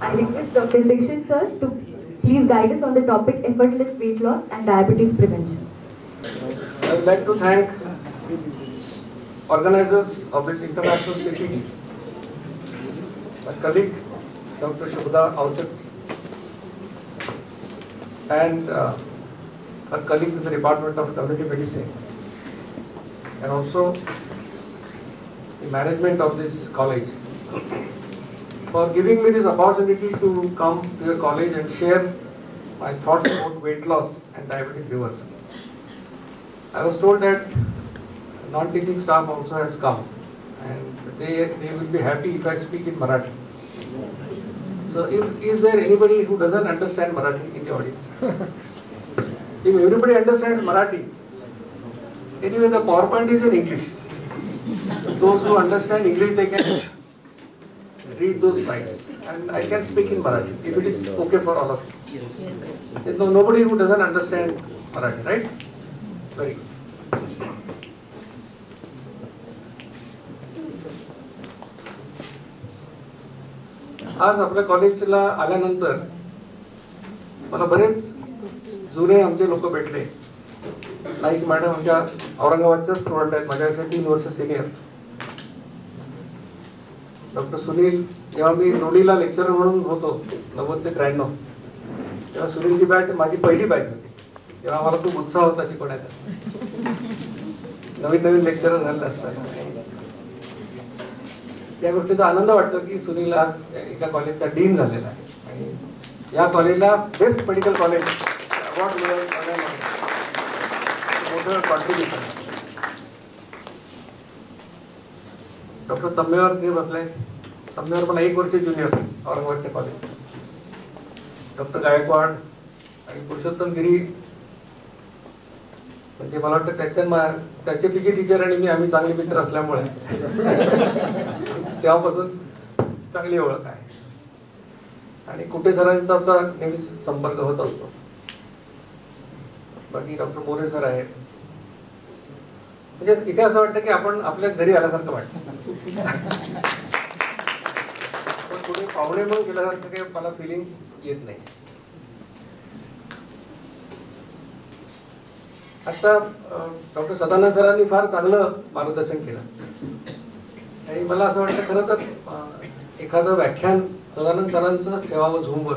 I request Dr. Dixit sir to please guide us on the topic effortless weight loss and diabetes prevention. I would like to thank organizers of this international CPD, my colleague Dr. Shubhda Auchak and her colleagues in the Department of Community Medicine, and also the management of this college for giving me this opportunity to come to your college and share my thoughts about weight loss and diabetes reversal. I was told that non-teaching staff also has come and they will be happy if I speak in Marathi. So is there anybody who doesn't understand Marathi in the audience? If everybody understands Marathi, anyway the PowerPoint is in English. So those who understand English, they can read those slides and I can speak in Marathi if it is okay for all of you. There's nobody who doesn't understand Marathi, right? Very good. आज आपल्या कॉलेजला आल्यानंतर मला बरेच जुने आमचे लोक भेटले. नाईक मॅडम आमच्या औरंगाबादच्या स्टुडंट आहेत, माझ्यापेक्षा 3 वर्ष सिनियर. डॉक्टर सुनील, जेव्हा मी लोणीला लेक्चरर म्हणून होतो 90 ते 93, तेव्हा सुनीलची बॅच माझी पहिली बॅच होती. तेव्हा मला खूप उत्साह होता शिकवण्याचा. नवीन लेक्चरर झाले असतात. त्या गोष्टीचा आनंद वाटतो की सुनील आज एका कॉलेजचा डीन झालेला आहे आणि या कॉलेजला बेस्ट मेडिकल कॉलेज अवॉर्ड मिळवण्यात मोठं कॉन्ट्रिब्युशन. डॉक्टर तम्मेवर ते बसले. तम्मेवर मला 1 वर्ष ज्युनियर औरंगाबादच्या कॉलेज. डॉक्टर गायकवाड आणि पुरुषोत्तम गिरी, म्हणजे मला वाटतं त्याचे पीजी टीचर आणि आम्ही चांगले मित्र असल्यामुळे तेव्हापासून चांगली ओळख आहे आणि कुठे सरांचा आमचा नेहमी संपर्क होत असतो. बाकी डॉक्टर मोरे सर आहेत. म्हणजे इथे असं वाटतं की आपण आपल्या घरी आल्यासारखं वाटतं. पण कुठे पाहुणे म्हणून गेल्यासारखं काही मला फिलिंग येत नाही. आता डॉक्टर सदानंद सरांनी फार चांगलं मार्गदर्शन केलं आणि मला असं वाटतं खरं तर एखादं व्याख्यान सदानंद सरांचं ठेवावं झूमवर,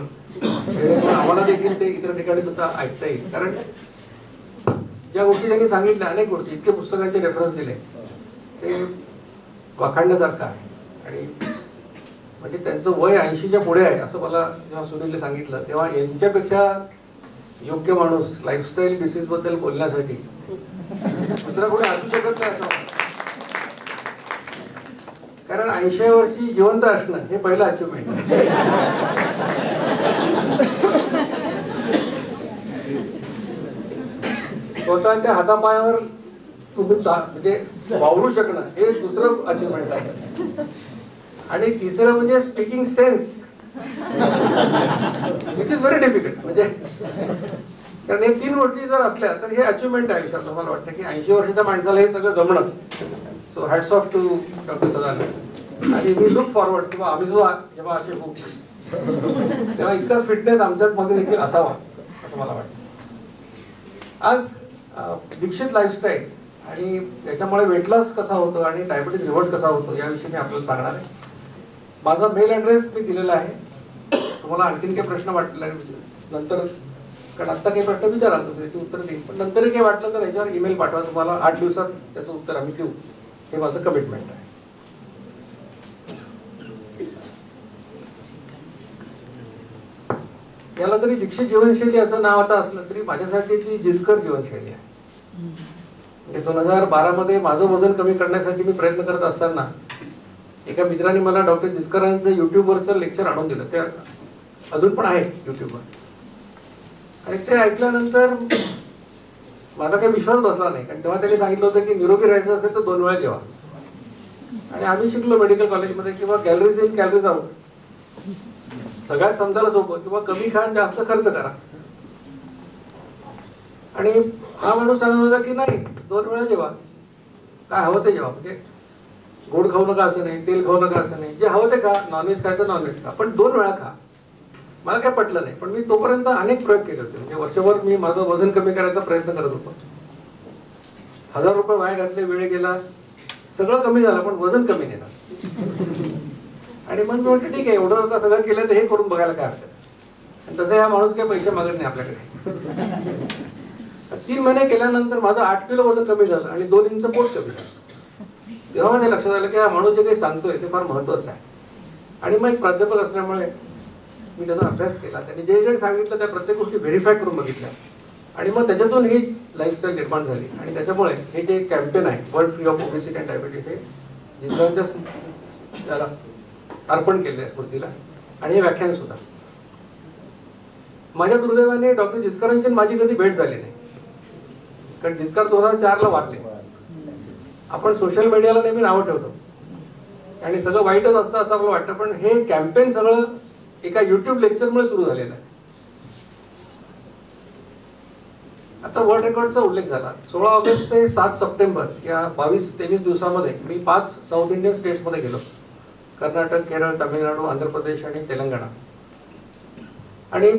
आम्हाला देखील ते इतर ठिकाणी सुद्धा ऐकता येईल. कारण ज्या गोष्टी त्यांनी सांगितल्या, अनेक गोष्टी, इतके पुस्तकांचे रेफरन्स दिले, ते वाखाणण्यासारखं आहे. आणि म्हणजे त्यांचं वय 80च्या पुढे आहे असं मला जेव्हा सुनीलने सांगितलं तेव्हा यांच्यापेक्षा योग्य माणूस लाईफस्टाईल डिसीज बद्दल बोलण्यासाठी दुसरा कोणी असू शकत नाही असं. कारण 80 वर्षी जिवंत असणं हे पहिलं अचिव्हमेंट. स्वतःच्या हातापायावर तुम्ही म्हणजे वावरू शकणं हे दुसरं अचिव्हमेंट आहे. आणि तिसरं म्हणजे speaking sense, it is very difficult. म्हणजे कारण हे 3 गोष्टी जर असल्या तर हे अचिव्हमेंट आहे आयुष्यात. मला वाटतं की 80 वर्षाच्या माणसाला हे सगळं जमणं. So hats off to doctor Sadanand. आणि वी लुक फॉरवर्ड किंवा आम्ही सुद्धा जेव्हा असे होऊ तेव्हा इतकाच फिटनेस आमच्यात मध्ये देखील असावा असं मला वाटतं. आज दीक्षित लाईफस्टाईल आणि त्याच्यामुळे वेट लॉस कसा होतो आणि डायबिटीज रिव्हर्ट कसा होतो याविषयी मी आपल्याला सांगणार आहे. माझा मेल ॲड्रेस मी दिलेला आहे. तुम्हाला आणखीन काही प्रश्न वाटले नंतर, कारण आत्ता काही प्रश्न विचाराल तर त्याची उत्तर देईल, पण नंतरही काही वाटलं तर याच्यावर ईमेल पाठवा. तुम्हाला 8 दिवसात त्याचं उत्तर आम्ही देऊ. हे माझं कमिटमेंट आहे. याला तरी दीक्षित जीवनशैली असं नाव आता असलं तरी माझ्यासाठी ती जिचकर जीवनशैली आहे. म्हणजे 2012 मध्ये माझं वजन कमी करण्यासाठी मी प्रयत्न करत असताना एका मित्राने मला डॉक्टर जिचकरांचं युट्यूबवरचं लेक्चर आणून दिलं. ते अजून पण आहे युट्यूबवर. आणि ते ऐकल्यानंतर माझा काही विश्वास बसला नाही. कारण तेव्हा त्यांनी सांगितलं होतं की निरोगी राहायचं असेल तर 2 वेळा जेवा. आणि आम्ही शिकलो मेडिकल कॉलेजमध्ये किंवा कॅलरीज इन कॅलरीज आउट. सगळ्यात समजायला सोपं किंवा कमी खा जास्त खर्च करा. आणि हा माणूस सांगत होता की नाही 2 वेळा जेवा, काय हवं ते जेवा. म्हणजे गोड खाऊ नका असं नाही, तेल खाऊ नका असं नाही, जे हवं ते खा. नॉनव्हेज खायचं नॉनव्हेज खा, पण 2 वेळा खा. मला काय पटलं नाही, पण मी तोपर्यंत अनेक प्रयोग केले होते. म्हणजे वर्षभर मी माझं वजन कमी करायचा प्रयत्न करत होतो. 1000 रुपये वाया घातले, वेळ गेला, सगळं कमी झालं, पण वजन कमी नाही झालं. आणि मग मी म्हटलं ठीक आहे, एवढं आता सगळं केलं तर हे करून बघायला काय हरकत. आणि तसं हा माणूस काही पैसे मागत नाही आपल्याकडे. 3 महिने केल्यानंतर माझं 8 किलो वजन कमी झालं आणि 2 इंच पोट कमी झालं. तेव्हा माझ्या लक्षात आलं की हा माणूस जे काही सांगतोय ते फार महत्वाचं आहे. आणि मग एक प्राध्यापक असल्यामुळे मी त्याचा अभ्यास केला. त्यांनी जे जे सांगितलं त्या प्रत्येक गोष्टी व्हेरीफाय करून बघितल्या आणि मग त्याच्यातून ही लाईफस्टाईल निर्माण झाली. आणि त्याच्यामुळे हे जे कॅम्पेन आहे world free of obesity and diabetes, हे जिजाऊंच्या त्याला अर्पण केले आहे स्मृतीला. आणि हे व्याख्यान सुद्धा माझ्या दुर्दैवाने डॉक्टर जिचकरांची माझी कधी भेट झाली नाही, कारण जिचकर 2004 ला वारले. आपण सोशल मीडियाला नेहमी नावं ठेवतो आणि सगळं वाईटच असतं असं आपलं वाटतं, पण हे कॅम्पेन सगळं एका युट्यूब लेक्चरमुळे सुरू झालेलं आहे. आता वर्ल्ड रेकॉर्डचा उल्लेख झाला. 16 ऑगस्ट ते 7 सप्टेंबर या 22-23 दिवसामध्ये मी 5 साऊथ इंडियन स्टेट्समध्ये गेलो. कर्नाटक, केरळ, तामिळनाडू, आंध्र प्रदेश आणि तेलंगणा. आणि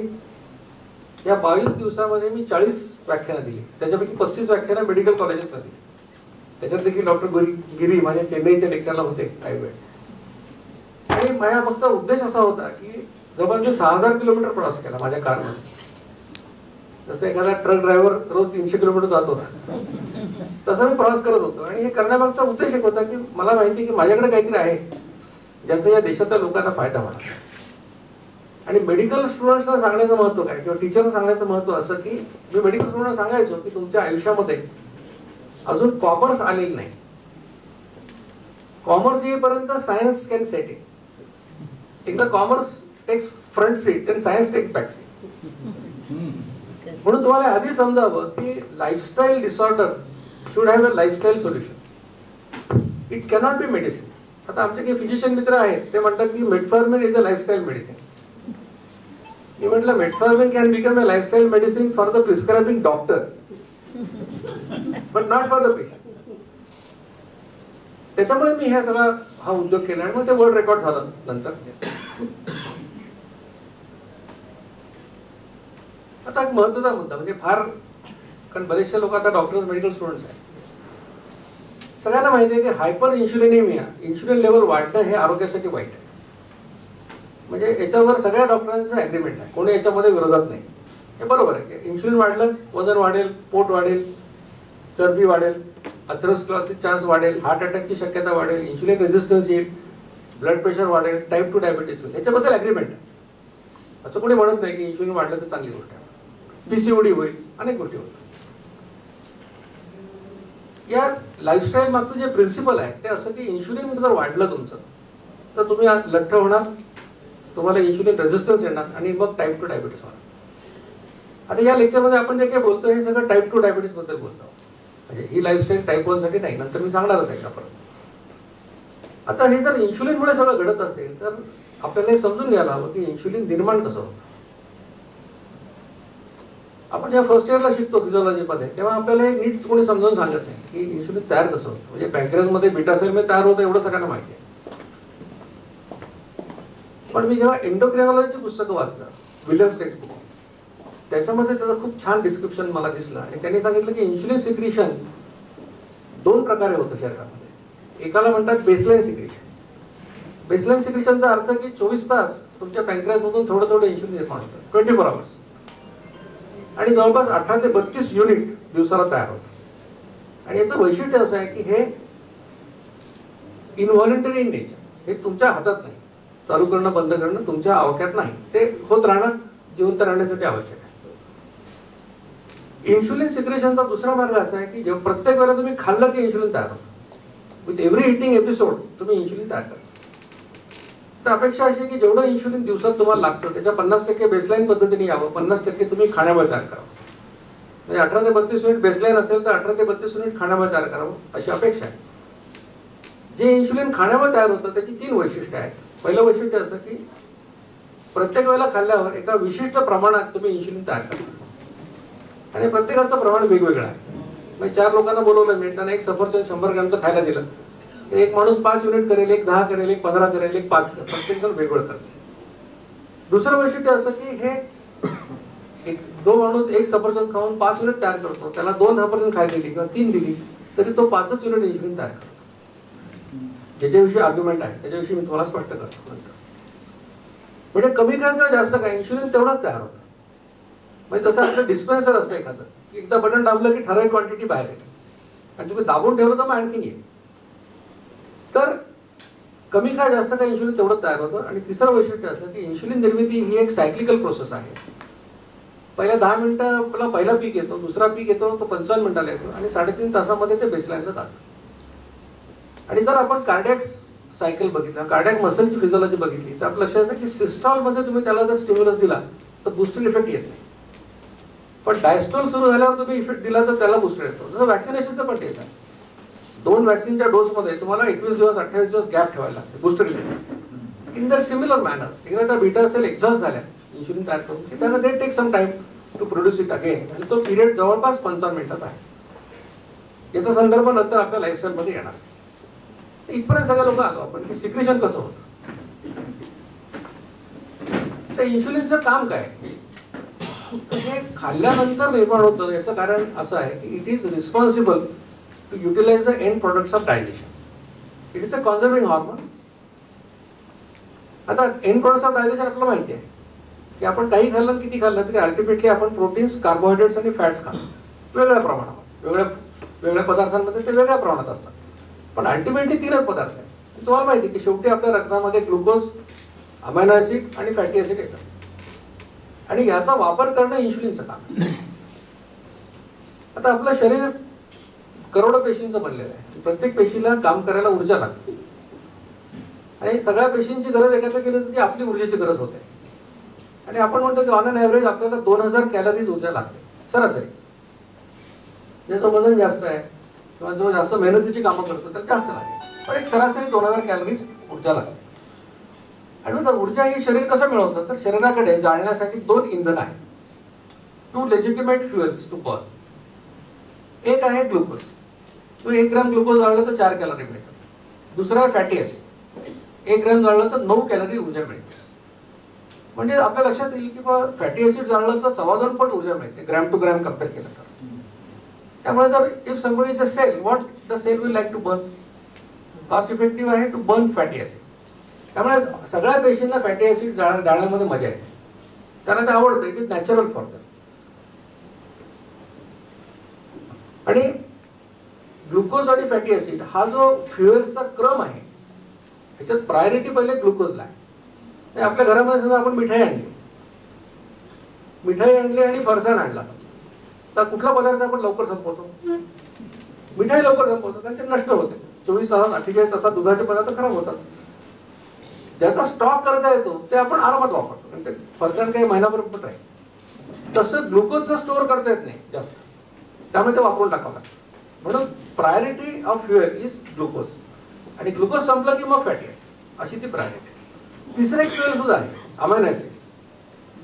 या 22 दिवसामध्ये मी 40 व्याख्यानं दिली. त्याच्यापैकी 35 व्याख्यानं मेडिकल कॉलेजेसमध्ये. त्याच्यात देखील डॉक्टर गिरी माझ्या चेन्नईच्या लेक्चरला होते काही वेळ. आणि माझ्या मागचा उद्देश असा होता की जवळपास मी 6000 किलोमीटर प्रवास केला माझ्या कारमध्ये. जसं एखादा ट्रक ड्रायव्हर रोज 300 किलोमीटर जात होता तसा मी प्रवास करत होतो. आणि हे करण्यामागचा उद्देश एक होता की मला माहिती की माझ्याकडे काहीतरी आहे ज्याचा या देशातल्या लोकांना फायदा होणार. आणि मेडिकल स्टुडंट्सना सांगण्याचं महत्व काय किंवा टीचरला सांगण्याचं महत्व असं की मी मेडिकल स्टुडंटला सांगायचो की तुमच्या आयुष्यामध्ये अजून कॉमर्स आलेलं नाही. कॉमर्स येईपर्यंत सायन्स कॅन सेट इट. एकदा commerce takes front seat and science takes back seat. म्हणून तुम्हाला आधी समजावं की lifestyle disorder should have a lifestyle solution. It cannot be medicine. आता आमचे काही फिजिशियन मित्र आहेत ते म्हणतात की metformin is a lifestyle medicine. मी म्हटलं metformin can become a lifestyle medicine for the prescribing doctor but not for the patient. त्याच्यामुळे मी हा उद्योग केला आणि मग ते वर्ल्ड रेकॉर्ड झालं नंतर. आता एक महत्वाचा मुद्दा म्हणजे फार, कारण बरेचसे लोक आता डॉक्टर्स मेडिकल स्टुडंट्स आहेत. सगळ्यांना माहिती आहे की हायपर इन्शुलिनेमिया, इन्शुलिन लेवल वाढणं हे आरोग्यासाठी वाईट आहे. म्हणजे याच्यावर सगळ्या डॉक्टरांचं ऍग्रीमेंट आहे, कोणी याच्यामध्ये विरोधात नाही. हे बरोबर आहे की इन्शुलिन वाढलं वजन वाढेल, पोट वाढेल, चरबी वाढेल, अथेरोस्क्लेरोसिस चान्स वाढेल, हार्ट अटॅकची शक्यता वाढेल, इन्शुलिन रेझिस्टन्स येईल, ब्लड प्रेशर वाढेल, टाईप 2 डायबिटीस होईल. याच्याबद्दल ऍग्रीमेंट आहे. असं कोणी म्हणत नाही की इन्शुलिन वाढलं तर चांगली गोष्ट आहे. PCOD होईल, अनेक गोष्टी होतात. या लाईफस्टाईल मागचं जे प्रिन्सिपल आहे ते असं की इन्शुलिन जर वाढलं तुमचं तर तुम्ही लठ्ठ होणार, तुम्हाला इन्शुलिन रेझिस्टन्स येणार आणि मग टाईप 2 डायबिटीस होणार. आता या लेक्चरमध्ये आपण जे काही बोलतोय हे सगळं टाईप 2 डायबिटीस बद्दल बोलतो. म्हणजे ही लाईफस्टाईल टाईप 1 साठी नाही, नंतर मी सांगणारच आहे का परत. आता हे जर इन्शुलिनमुळे सगळं घडत असेल तर आपल्याला हे समजून घ्यायला हवं की इन्शुलिन निर्माण कसं होतं. आपण जेव्हा फर्स्ट इयरला शिकतो फिजिओलॉजीमध्ये तेव्हा आपल्याला हे नीट कोणी समजावून सांगत नाही की इन्शुलिन तयार कसं होतं. म्हणजे पॅन्क्रियासमध्ये बीटा सेलमध्ये तयार होतं एवढं सगळ्यांना माहिती आहे. पण मी जेव्हा एंडोक्रिनॉलॉजीची पुस्तकं वाचलं, विलियम्स टेक्स्ट बुक, त्याच्यामध्ये त्याचं खूप छान डिस्क्रिप्शन मला दिसलं. आणि त्यांनी सांगितलं की इन्शुलिन सिक्रिशन 2 प्रकारे होतं शरीरामध्ये. एकाला म्हणतात बेसलाईन सिक्रिशन. बेसलाईन सिक्रिशनचा अर्थ की 24 तास तुमच्या पॅन्क्रियासमधून थोडं थोडं इन्शुलिन निर्माण होतं, 24 आवर्स. आणि जवळपास 18 ते 32 युनिट दिवसाला तयार होतं. आणि याचं वैशिष्ट्य असं आहे की हे इनव्हॉलंटरी इन नेचर. हे तुमच्या हातात नाही, चालू करणं बंद करणं तुमच्या आवाक्यात नाही, ते होत राहणं जिवंत राहण्यासाठी आवश्यक आहे. इन्शुलिन सिक्रेशनचा दुसरा मार्ग असा आहे की जेव्हा प्रत्येक वेळेला तुम्ही खाल्लं की इन्शुलिन तयार होतं. विथ एव्हरी इटिंग एपिसोड तुम्ही इन्शुलिन तयार करता. तर अपेक्षा अशी आहे की जेवढं इन्शुलिन दिवसात तुम्हाला लागतं त्याच्या 50% बेसलाईन पद्धतीने यावं, 50% तुम्ही खाण्यामुळे तयार करावं. म्हणजे 18 ते 32 युनिट बेसलाईन असेल तर 18 ते 32 युनिट खाण्यामुळे तयार करावं अशी अपेक्षा आहे. जे इन्शुलिन खाण्यामुळे तयार होतं त्याची 3 वैशिष्ट्ये आहेत. पहिलं वैशिष्ट्य असं की प्रत्येक वेळेला खाल्ल्यावर एका विशिष्ट प्रमाणात तुम्ही इन्शुलिन तयार करता आणि प्रत्येकाचं प्रमाण वेगवेगळं आहे. म्हणजे 4 लोकांना बोलवलं मी, त्यांना एक सफरचंद 100 ग्रॅमचं खायला दिलं, एक माणूस 5 युनिट करेल, एक 10 करेल, एक 15 करेल, एक 5 करेल, प्रत्येक जण वेगवेगळं करतो. दुसरं वैशिष्ट्य असं की हे जो माणूस एक सफरचंद खाऊन 5 युनिट तयार करतो, त्याला 2 सफरचंद खायला दिली किंवा 3 दिली तरी तो 5च युनिट इन्शुलिन तयार करतो. ज्याच्याविषयी आर्ग्युमेंट आहे त्याच्याविषयी मी तुम्हाला स्पष्ट करतो नंतर. म्हणजे कमी काय का जास्त काय इन्शुलिन तेवढंच तयार होतं. म्हणजे जसं आपलं डिस्पेन्सर असतं एखादं, की एकदा बटन दाबलं की ठराविक क्वांटिटी बाहेर येते आणि तुम्ही दाबून ठेवलं तर मग आणखीन येईल. तर कमी काय जास्त काय इन्शुलिन तेवढं तयार होतं. आणि तिसरं वैशिष्ट्य असं की इन्शुलिन निर्मिती ही एक सायक्लिकल प्रोसेस आहे. पहिल्या 10 मिनिटाला पहिला पीक येतो, दुसरा पीक येतो तो 55 मिनिटाला येतो आणि 3.5 तासामध्ये ते बेसलाईनला जातं. आणि जर आपण कार्डियक सायकल बघितलं, कार्डियक मसलची फिजिओलॉजी बघितली तर आपल्या लक्षात येतं की सिस्टॉलमध्ये तुम्ही त्याला जर स्टिम्युलस दिला तर बूस्टर इफेक्ट येत नाही. पण डायस्टोल सुरू झाल्यावर तुम्ही इफेक्ट दिला तर त्याला बूस्टर येतो. जसं वॅक्सिनेशनचं पण तेच आहे. 2 वॅक्सिनच्या डोसमध्ये तुम्हाला 21 दिवस 28 दिवस गॅप ठेवायला लागते booster effect. In their similar manner एकदा त्या बीटा सेल एक्झॉस्ट झाल्या इन्शुलिन तयार करून की त्यांना they take some time to produce it again. आणि तो पिरियड जवळपास 55 मिनिटाचा आहे. याचा संदर्भ नंतर आपल्या लाईफस्टाईलमध्ये येणार. इथपर्यंत सगळे लोक आलो आपण की सिक्रेशन कसं होतं. तर इन्शुलिनचं काम काय, हे खाल्ल्यानंतर निर्माण होतं. याचं कारण असं आहे की it is responsible to utilize the end products of digestion. It is a conserving hormone. आता एंड प्रोडक्ट्स ऑफ डायजेशन आपल्याला माहिती आहे की आपण काही खाल्लं किती खाल्लं तरी अल्टिमेटली आपण प्रोटीन्स, कार्बोहायड्रेट्स आणि फॅट्स खातो वेगळ्या प्रमाणावर. वेगळ्या पदार्थांमध्ये ते वेगळ्या प्रमाणात असतात. पण अल्टिमेटली 3च पदार्थ आहेत. तुम्हाला माहिती आहे की शेवटी आपल्या रक्तामध्ये ग्लुकोज, अमायनो ऍसिड आणि फॅटी ऍसिड येतात. आणि याचा वापर करणं इन्शुलिनचं काम. आता आपलं शरीर करोडो पेशींचं बनलेलं आहे. प्रत्येक पेशीला काम करायला ऊर्जा लागते आणि सगळ्या पेशींची गरज एखाद्या केली तर ती आपली ऊर्जेची गरज होते. आणि आपण म्हणतो की ऑन अन ॲव्हरेज आपल्याला 2000 कॅलरीज ऊर्जा लागते सरासरी. ज्याचं वजन जास्त आहे किंवा जो जास्त मेहनतीची कामं करतो त्याला जास्त लागेल. पण एक सरासरी 2000 कॅलरीज ऊर्जा लागते. आणि मग ऊर्जा ही शरीर कसं मिळवतं, तर शरीराकडे जाळण्यासाठी 2 इंधन आहेत. 2 लेजिटिमेट फ्युएल्स टू बर्न. एक आहे ग्लुकोज. तुम्ही 1 ग्रॅम ग्लुकोज जाळलं तर 4 कॅलरी मिळतात. दुसरं आहे फॅटी ऍसिड. 1 ग्रॅम जाळलं तर 9 कॅलरी ऊर्जा मिळते. म्हणजे आपल्या लक्षात येईल की फॅटी ऍसिड जाळलं तर 2.25 पट ऊर्जा मिळते ग्रॅम टू ग्रॅम कम्पेअर केलं तर. त्यामुळे जर if somebody is a cell, what the cell will like to burn, cost effective आहे टू बर्न फॅटी ऍसिड. त्यामुळे सगळ्या पेशींना फॅटी ऍसिड जाळण्यामध्ये मजा येते. त्यांना ते आवडतं. It is natural for them. आणि ग्लुकोज आणि फॅटी ऍसिड हा जो फ्युएल्सचा क्रम आहे त्याच्यात प्रायोरिटी पहिले ग्लुकोजला आहे. आपल्या घरामध्ये सुद्धा आपण मिठाई आणली आणि फरसाण आणला तर कुठला पदार्थ आपण लवकर संपवतो? मिठाई लवकर संपवतो कारण ते नष्ट होते. 24 तासात 48 तासात दुधाचे पदार्थ खराब होतात. ज्याचा स्टॉक करता येतो ते आपण आरामात वापरतो कारण ते फरसाण काही महिनाभर पण आहे. तसं ग्लुकोजचं स्टोअर करता येत नाही जास्त, त्यामुळे ते वापरून टाकावं लागतं. म्हणून priority of fuel is glucose. आणि ग्लुकोज संपलं की मग फॅटी ऍसिड, अशी ती प्रायोरिटी. तिसरं एक फ्युएल सुद्धा आहे अमायनो ऍसिड्स.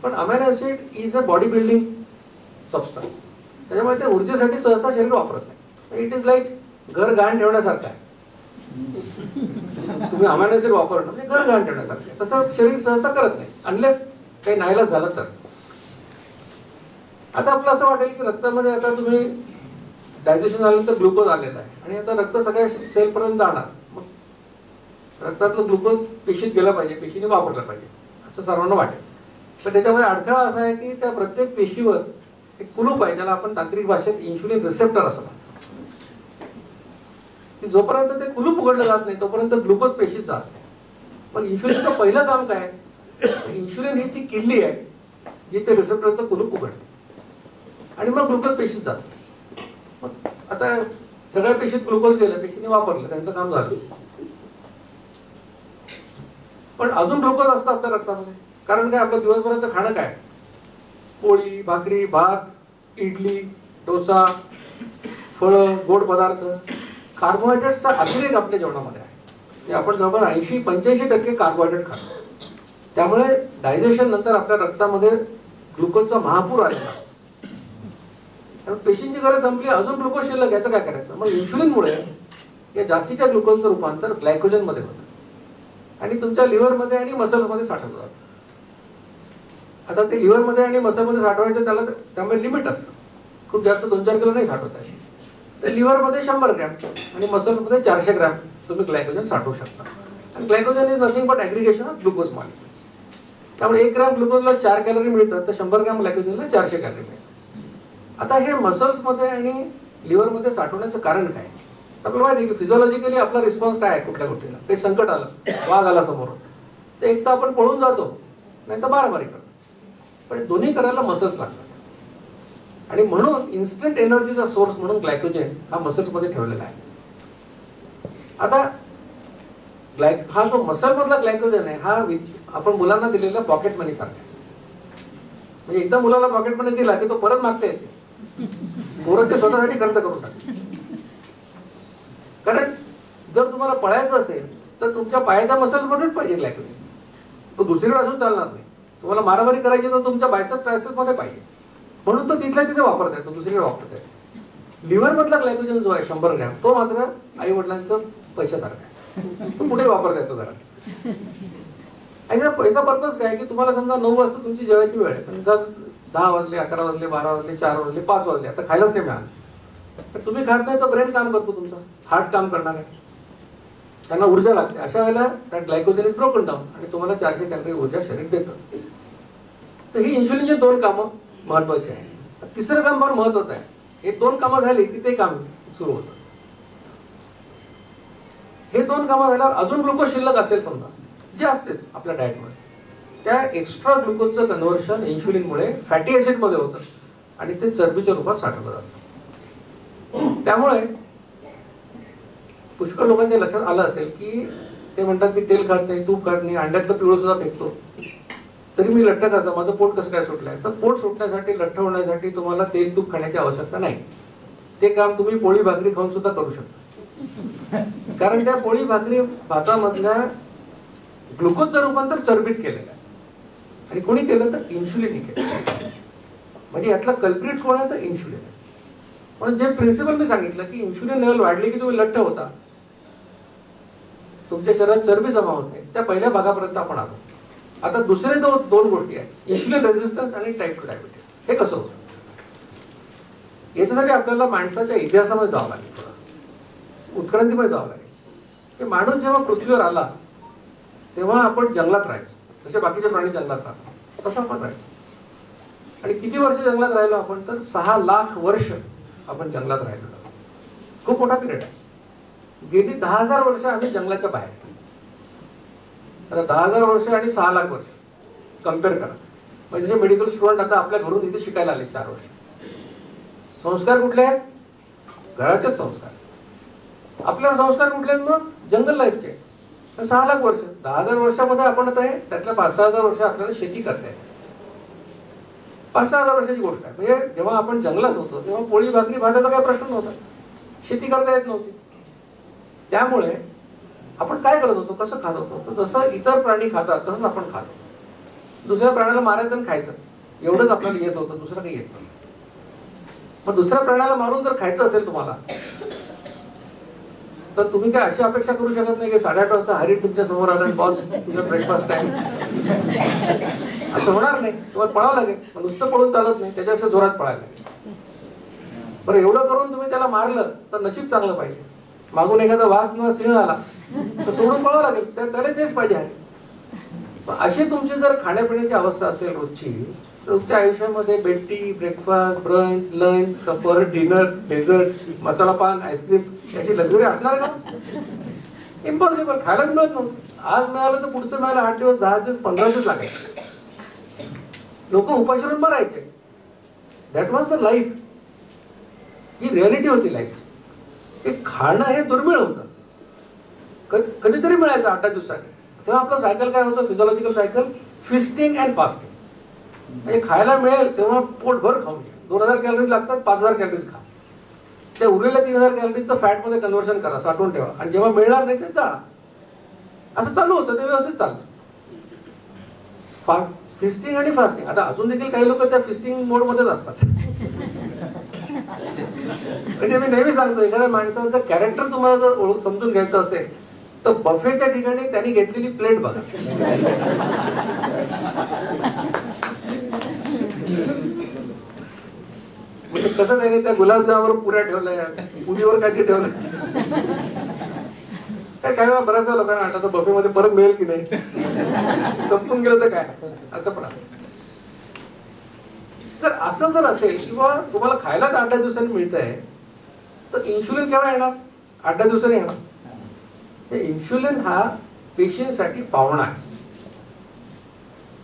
पण amino acid is a body building substance. त्याच्यामुळे ते ऊर्जेसाठी सहसा शरीर वापरत नाही. इट इज लाईक घर घाण ठेवण्यासारखं आहे. तुम्ही अमायनो ऍसिड वापरणं म्हणजे घर घाण ठेवण्यासारखं आहे. तसं शरीर सहसा करत नाही अनलेस काही नाईलाज झालं तर. आता आपलं असं वाटेल की रक्तामध्ये आता तुम्ही डायजेशन झाल्यानंतर ग्लुकोज आलेला आहे आणि आता रक्त सगळ्या सेलपर्यंत जाणार. मग रक्तातलं ग्लुकोज पेशीत गेला पाहिजे, पेशीने वापरलं पाहिजे असं सर्वांना वाटेल. पण त्याच्यामध्ये अडथळा असा आहे की त्या प्रत्येक पेशीवर एक कुलूप आहे, ज्याला आपण तांत्रिक भाषेत इन्शुलिन रिसेप्टर असं म्हणतो. की जोपर्यंत ते कुलूप उघडलं जात नाही तोपर्यंत ग्लुकोज पेशीत जात नाही. मग इन्शुलिनचं पहिलं काम काय? इन्शुलिन ही ती किल्ली आहे जी ते रिसेप्टरचं कुलूप उघडते आणि मग ग्लुकोज पेशीत जातं. मग आता सगळ्या पेशीत ग्लुकोज गेलं, पेशीने वापरलं, त्यांचं काम झालं. पण अजून ग्लुकोज असतं आपल्या रक्तामध्ये. कारण काय? आपलं दिवसभराचं खाणं काय? पोळी, भाकरी, भात, इडली, डोसा, फळं, गोड पदार्थ, कार्बोहायड्रेट्सचा अतिरेक आपल्या जेवणामध्ये आहे. आपण जवळपास 80-85% कार्बोहायड्रेट खातो. त्यामुळे डायजेशन नंतर आपल्या रक्तामध्ये ग्लुकोजचा महापूर आलेला असतो. पेशींची गरज संपली, अजून ग्लुकोज शिल्लक, याचं काय करायचं? मग इन्शुलिनमुळे या जास्तीच्या ग्लुकोजचं रूपांतर ग्लायकोजन मध्ये होतं आणि तुमच्या लिव्हरमध्ये आणि मसल्समध्ये साठवलं जातं. आता ते लिव्हरमध्ये आणि मसलमध्ये साठवायचं त्याला त्यामुळे लिमिट असतं. खूप जास्त 2-4 किलो नाही साठवता येत. तर लिव्हरमध्ये 100 ग्रॅम आणि मसल्समध्ये 400 ग्रॅम तुम्ही ग्लायकोजन साठवू शकता. आणि glycogen is nothing but aggregation of glucose molecules. त्यामुळे 1 ग्रॅम ग्लुकोजला 4 कॅलरी मिळतात, तर 100 ग्रॅम ग्लायकोजनला 400 कॅलरी मिळतात. आता हे मसल्समध्ये आणि लिव्हरमध्ये साठवण्याचं कारण काय? आपल्याला माहिती आहे की फिजिओलॉजिकली आपला रिस्पॉन्स काय आहे कुठल्या गोष्टीला. काही संकट आलं, वाघ आला समोर, तर एक तर आपण पळून जातो, नाही तर मारामारी करतो. पण दोन्ही करायला मसल्स लागतात. आणि म्हणून इन्स्टंट एनर्जीचा सोर्स म्हणून ग्लायकोजन हा मसल्समध्ये ठेवलेला आहे. आता हा जो मसलमधला ग्लायकोजन आहे हा आपण मुलांना दिलेला पॉकेट मनी सारखा आहे. म्हणजे एकदा मुलाला पॉकेट मनी दिला की तो परत मागता येते. पोरं ते स्वतःसाठी खर्च करून टाकतात. कारण जर तुम्हाला पळायचं असेल तर तुमच्या पायाच्या मसल्समध्येच पाहिजे ग्लायकोजन. तो दुसरीकडे असून चालणार नाही. तुम्हाला मारामारी करायची तर तुमच्या बायसेप्स ट्रायसेप्स मध्ये पाहिजे. म्हणून तो तिथल्या तिथे वापरता येतो, दुसरीकडे वापरता येतो. लिव्हर मधला ग्लायकोजन जो आहे 100 ग्रॅम, तो मात्र आई वडिलांचं पैशासारखा आहे. तो पुढे वापरता येतो घरात. आणि याचा पर्पज काय की तुम्हाला समजा 9 वाजता तुमची जेवायची वेळ आहे, पण जर 10 वाजले, 11 वाजले, 12 वाजले, 4 वाजले, 5 वाजले, आता खायलाच नाही मिळालं, तर तुम्ही खात नाही तर ब्रेन काम करतो तुमचा, हार्ट काम करणार आहे, त्यांना ऊर्जा लागते. अशा वेळेला त्या ग्लायकोजन इज ब्रोकन डाऊन आणि तुम्हाला 400 कॅलरी ऊर्जा शरीर देतं. तर ही इन्शुलिनची 2 कामं महत्वाची आहे. तिसरं काम फार महत्वाचं आहे. हे 2 कामं झाली की ते काम सुरू होतं. हे 2 कामं झाल्यावर अजून ग्लुकोज शिल्लक असेल समजा, जे असतेच आपल्या डाएटमध्ये, त्या एक्स्ट्रा ग्लुकोजचं कन्व्हर्शन इन्शुलिनमुळे फॅटी ऍसिड मध्ये होतं आणि ते चरबीच्या रूपात साठवलं जातं. त्यामुळे पुष्कळ लोकांच्या लक्षात आलं असेल की ते म्हणतात की तेल खात नाही, तूप खात नाही, अंड्यातलं पिवळं सुद्धा फेकतो, तरी मी लठ्ठ खायचं, माझं पोट कसं काय सुटलंय. तर पोट सुटण्यासाठी, लठ्ठ होण्यासाठी तुम्हाला तेल तूप खाण्याची आवश्यकता नाही. ते काम तुम्ही पोळी भाकरी खाऊन सुद्धा करू शकता. कारण त्या पोळी भाकरी भातामधल्या ग्लुकोजचं रूपांतर चरबीत केलेलं आहे. आणि कोणी केलं तर इन्शुलिन केलं. म्हणजे यातला कल्प्रिट कोण आहे तर इन्शुलिन आहे. म्हणून जे प्रिन्सिपल मी सांगितलं की इन्शुलिन लेवल वाढली की तुम्ही लठ्ठ होता, तुमच्या शरीरात चरबी जमा होते, त्या पहिल्या भागापर्यंत आपण आलो. आता दुसरे 2 गोष्टी आहेत, इन्शुलिन रेझिस्टन्स आणि टाईप 2 डायबिटीस. हे कसं होतं याच्यासाठी आपल्याला माणसाच्या इतिहासामध्ये जावं लागेल, थोडं उत्क्रांतीमध्ये जावं लागेल. की माणूस जेव्हा पृथ्वीवर आला तेव्हा आपण जंगलात राहायचो, जसे बाकीचे प्राणी जंगलात राहतात तसं आपण राहायचो. आणि किती वर्ष जंगलात राहिलो आपण, तर 6 लाख वर्ष आपण जंगलात राहिलो. खूप मोठा पिरियड आहे. गेली 10,000 वर्ष आम्ही जंगलाच्या बाहेर. आता 10,000 वर्ष आणि 6 लाख वर्ष कम्पेअर करा. म्हणजे मेडिकल स्टुडंट आता आपल्या घरून इथे शिकायला आले 4 वर्ष. संस्कार कुठले आहेत? घराचेच संस्कार. आपल्यावर संस्कार कुठले आहेत मग? जंगल लाईफचे. 6 लाख वर्ष, 10,000 वर्षामध्ये आपण आता आहे त्यातल्या 5-6 हजार वर्ष आपल्याला शेती करता येते. 5-6 हजार वर्षाची गोष्ट आहे. म्हणजे जेव्हा आपण जंगलात होतो तेव्हा पोळी भाकरी भाताचा काय प्रश्न नव्हता, शेती करता येत नव्हती. त्यामुळे आपण काय करत होतो, कसं खात होतो, तर जसं इतर प्राणी खातात तसंच आपण खात होतो. दुसऱ्या प्राण्याला मारायचं आणि खायचं एवढंच आपल्याला येत होतं, दुसरं काही येत नव्हतं. मग दुसऱ्या प्राण्याला मारून जर खायचं असेल तुम्हाला, तर तुम्ही काय अशी अपेक्षा करू शकत नाही की 8:30 वाजता हरी तुमच्या समोर आला आणि बॉस तुझा ब्रेकफास्ट टाइम, असं होणार नाही. तुम्हाला पळावं लागेल. नुसतं पळून चालत नाही, त्याच्यापेक्षा जोरात पळायला लागेल. बरं, एवढं करून तुम्ही त्याला मारलं तर नशीब चांगलं पाहिजे. मागून एखादा वाघ किंवा सिंह आला तर सोडून पळावं लागेल, त्याला तेच पाहिजे आहे. अशी तुमची जर खाण्यापिण्याची अवस्था असेल रोजची, तर तुमच्या आयुष्यामध्ये बेड ब्रेकफास्ट, ब्रंच, लंच, सपर, डिनर, डेझर्ट, मसाला पान, आईस्क्रीम याची लक्झरी असणार का? इम्पॉसिबल. खायलाच मिळत नव्हतं. आज मिळालं तर पुढचं मिळालं 8 दिवस, 10 दिवस, 15 दिवस लागायचे. लोक उपाशी मरायचे. That was the life. ही रियालिटी होती लाईफ. हे खाणं हे दुर्मिळ होतं. कधीतरी मिळायचं 8 दिवसांनी. तेव्हा आपलं सायकल काय होतं, physiological cycle, fisting and fasting. म्हणजे खायला मिळेल तेव्हा पोटभर खाऊन घ्या. 2000 कॅलरीज लागतात, 5000 कॅलरीज खा. त्या उरलेल्या 3000 कॅलरीजचं फॅट मध्ये कन्व्हर्शन करा, साठवून ठेवा, आणि जेव्हा मिळणार नाही ते जाळा. असं चालू होतं, ते व्यवस्थित चाललं. फिस्टिंग आणि फास्टिंग. आता अजून देखील काही लोक त्या फिस्टिंग मोड मध्येच असतात. म्हणजे मी नेहमी सांगतो, एखाद्या माणसाचं कॅरेक्टर तुम्हाला जर समजून घ्यायचं असेल तर बफेच्या ठिकाणी त्यांनी घेतलेली प्लेट बघा. कसं त्याने त्या गुलाबजामावर पुऱ्या ठेवल्या, पुरीवर काहीतरी ठेवलं. काय काय वेळा बऱ्याच लोकांना वाटतं बफेमध्ये परत मिळेल की नाही, संपून गेलं तर काय, असं पण असतं. तर असं जर असेल किंवा तुम्हाला खायलाच 8-10 दिवसांनी मिळत आहे, तर इन्शुलिन केव्हा येणार? 8-10 दिवसांनी येणार. इन्शुलिन हा पेशींसाठी पाहुणा आहे.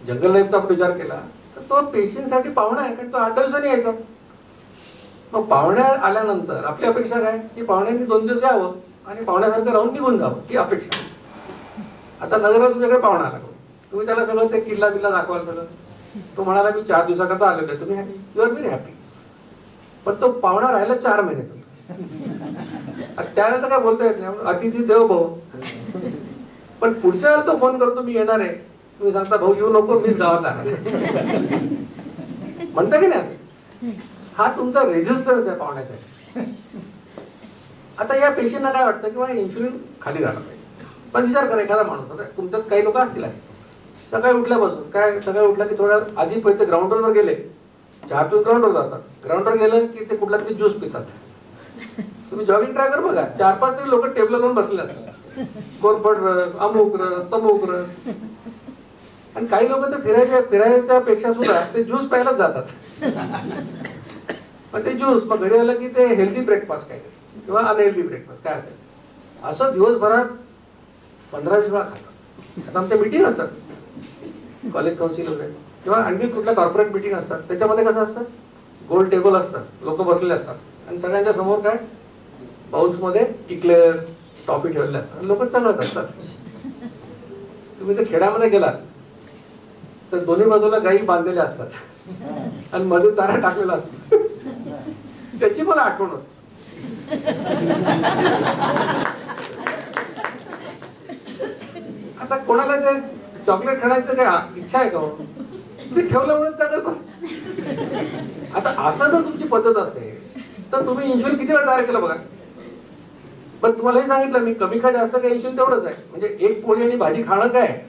जंगल लाईफचा आपण विचार केला तर तो पेशींसाठी पाहुणा आहे, कारण तो 8-10 दिवसांनी यायचा. मग पाहुण्या आल्यानंतर आपली अपेक्षा काय की पाहुण्यांनी 2 दिवस यावं आणि पाहुण्यासारखं राहून निघून जावं, ही अपेक्षा. आता नगरात तुमच्याकडे पाहुणा आला, तुम्ही त्याला सगळं ते किल्ला बिल्ला दाखवाल सगळं, तो म्हणाला मी 4 दिवसाकरता आलेलो आहे, तुम्ही happy, you are very happy. पण तो पाहुणा राहिला 4 महिने, त्यानंतर काय बोलता येत नाही, अतिथी देव भाऊ. पण पुढच्या वेळेला तो फोन करतो मी येणार आहे, तुम्ही सांगता भाऊ येऊ नको, मीच गावात आहे म्हणता की नाही. हा तुमचा रेजिस्टन्स आहे पाहुण्यासाठी. आता या पेशींना काय वाटतं किंवा इन्शुलिन खाली झालं पाहिजे. पण विचार करा, एखादा माणूस, आता तुमच्यात काही लोक असतील असे, सकाळी उठल्यापासून काय, सकाळी उठला की थोड्या आधी पहिले ग्राउंडवर गेले, चहा पिऊन ग्राउंडवर जातात, ग्राउंडवर गेलं की ते कुठला तरी ज्यूस पितात. तुम्ही जॉगिंग ट्राय कर बघा, 4-5 तरी लोक टेबल लावून बसलेले असतात, कोरफड रस, अमुक रस, तमुक रस. आणि काही लोक तर फिरायच्या पेक्षा सुद्धा ते ज्यूस प्यायलाच जातात. पण ते ज्यूस मग घरी आलं की ते हेल्दी ब्रेकफास्ट काय किंवा अनहेल्दी ब्रेकफास्ट काय असेल, असं दिवसभरात 15-20 वेळा खातात. आता आमच्या मिटिंग असतात, कॉलेज काउन्सिल वगैरे किंवा आणखी कुठल्या कॉर्पोरेट मिटिंग असतात, त्याच्यामध्ये कसं असतं, गोल टेबल असतं, लोक बसलेले असतात आणि सगळ्यांच्या समोर काय बाउल्समध्ये इक्लेअर्स, टॉफी ठेवलेले असतात, लोक चांगलं असतात. तुम्ही जर खेड्यामध्ये गेलात तर दोन्ही बाजूला गायी बांधलेल्या असतात आणि मध्ये चारा टाकलेला असतो. त्याची मला आठवण होती. आता कोणाला ते चॉकलेट खाण्याचं काय इच्छा आहे का, ते ठेवल्यामुळे चांगलं बस. आता असं जर तुमची पद्धत असेल तर तुम्ही इन्शुलिन किती वेळा तयार केलं बघा. पण तुम्हाला हे सांगितलं मी, कमी का जास्त काय इन्शुलिन तेवढंच आहे. म्हणजे एक पोळी आणि भाजी खाणं काय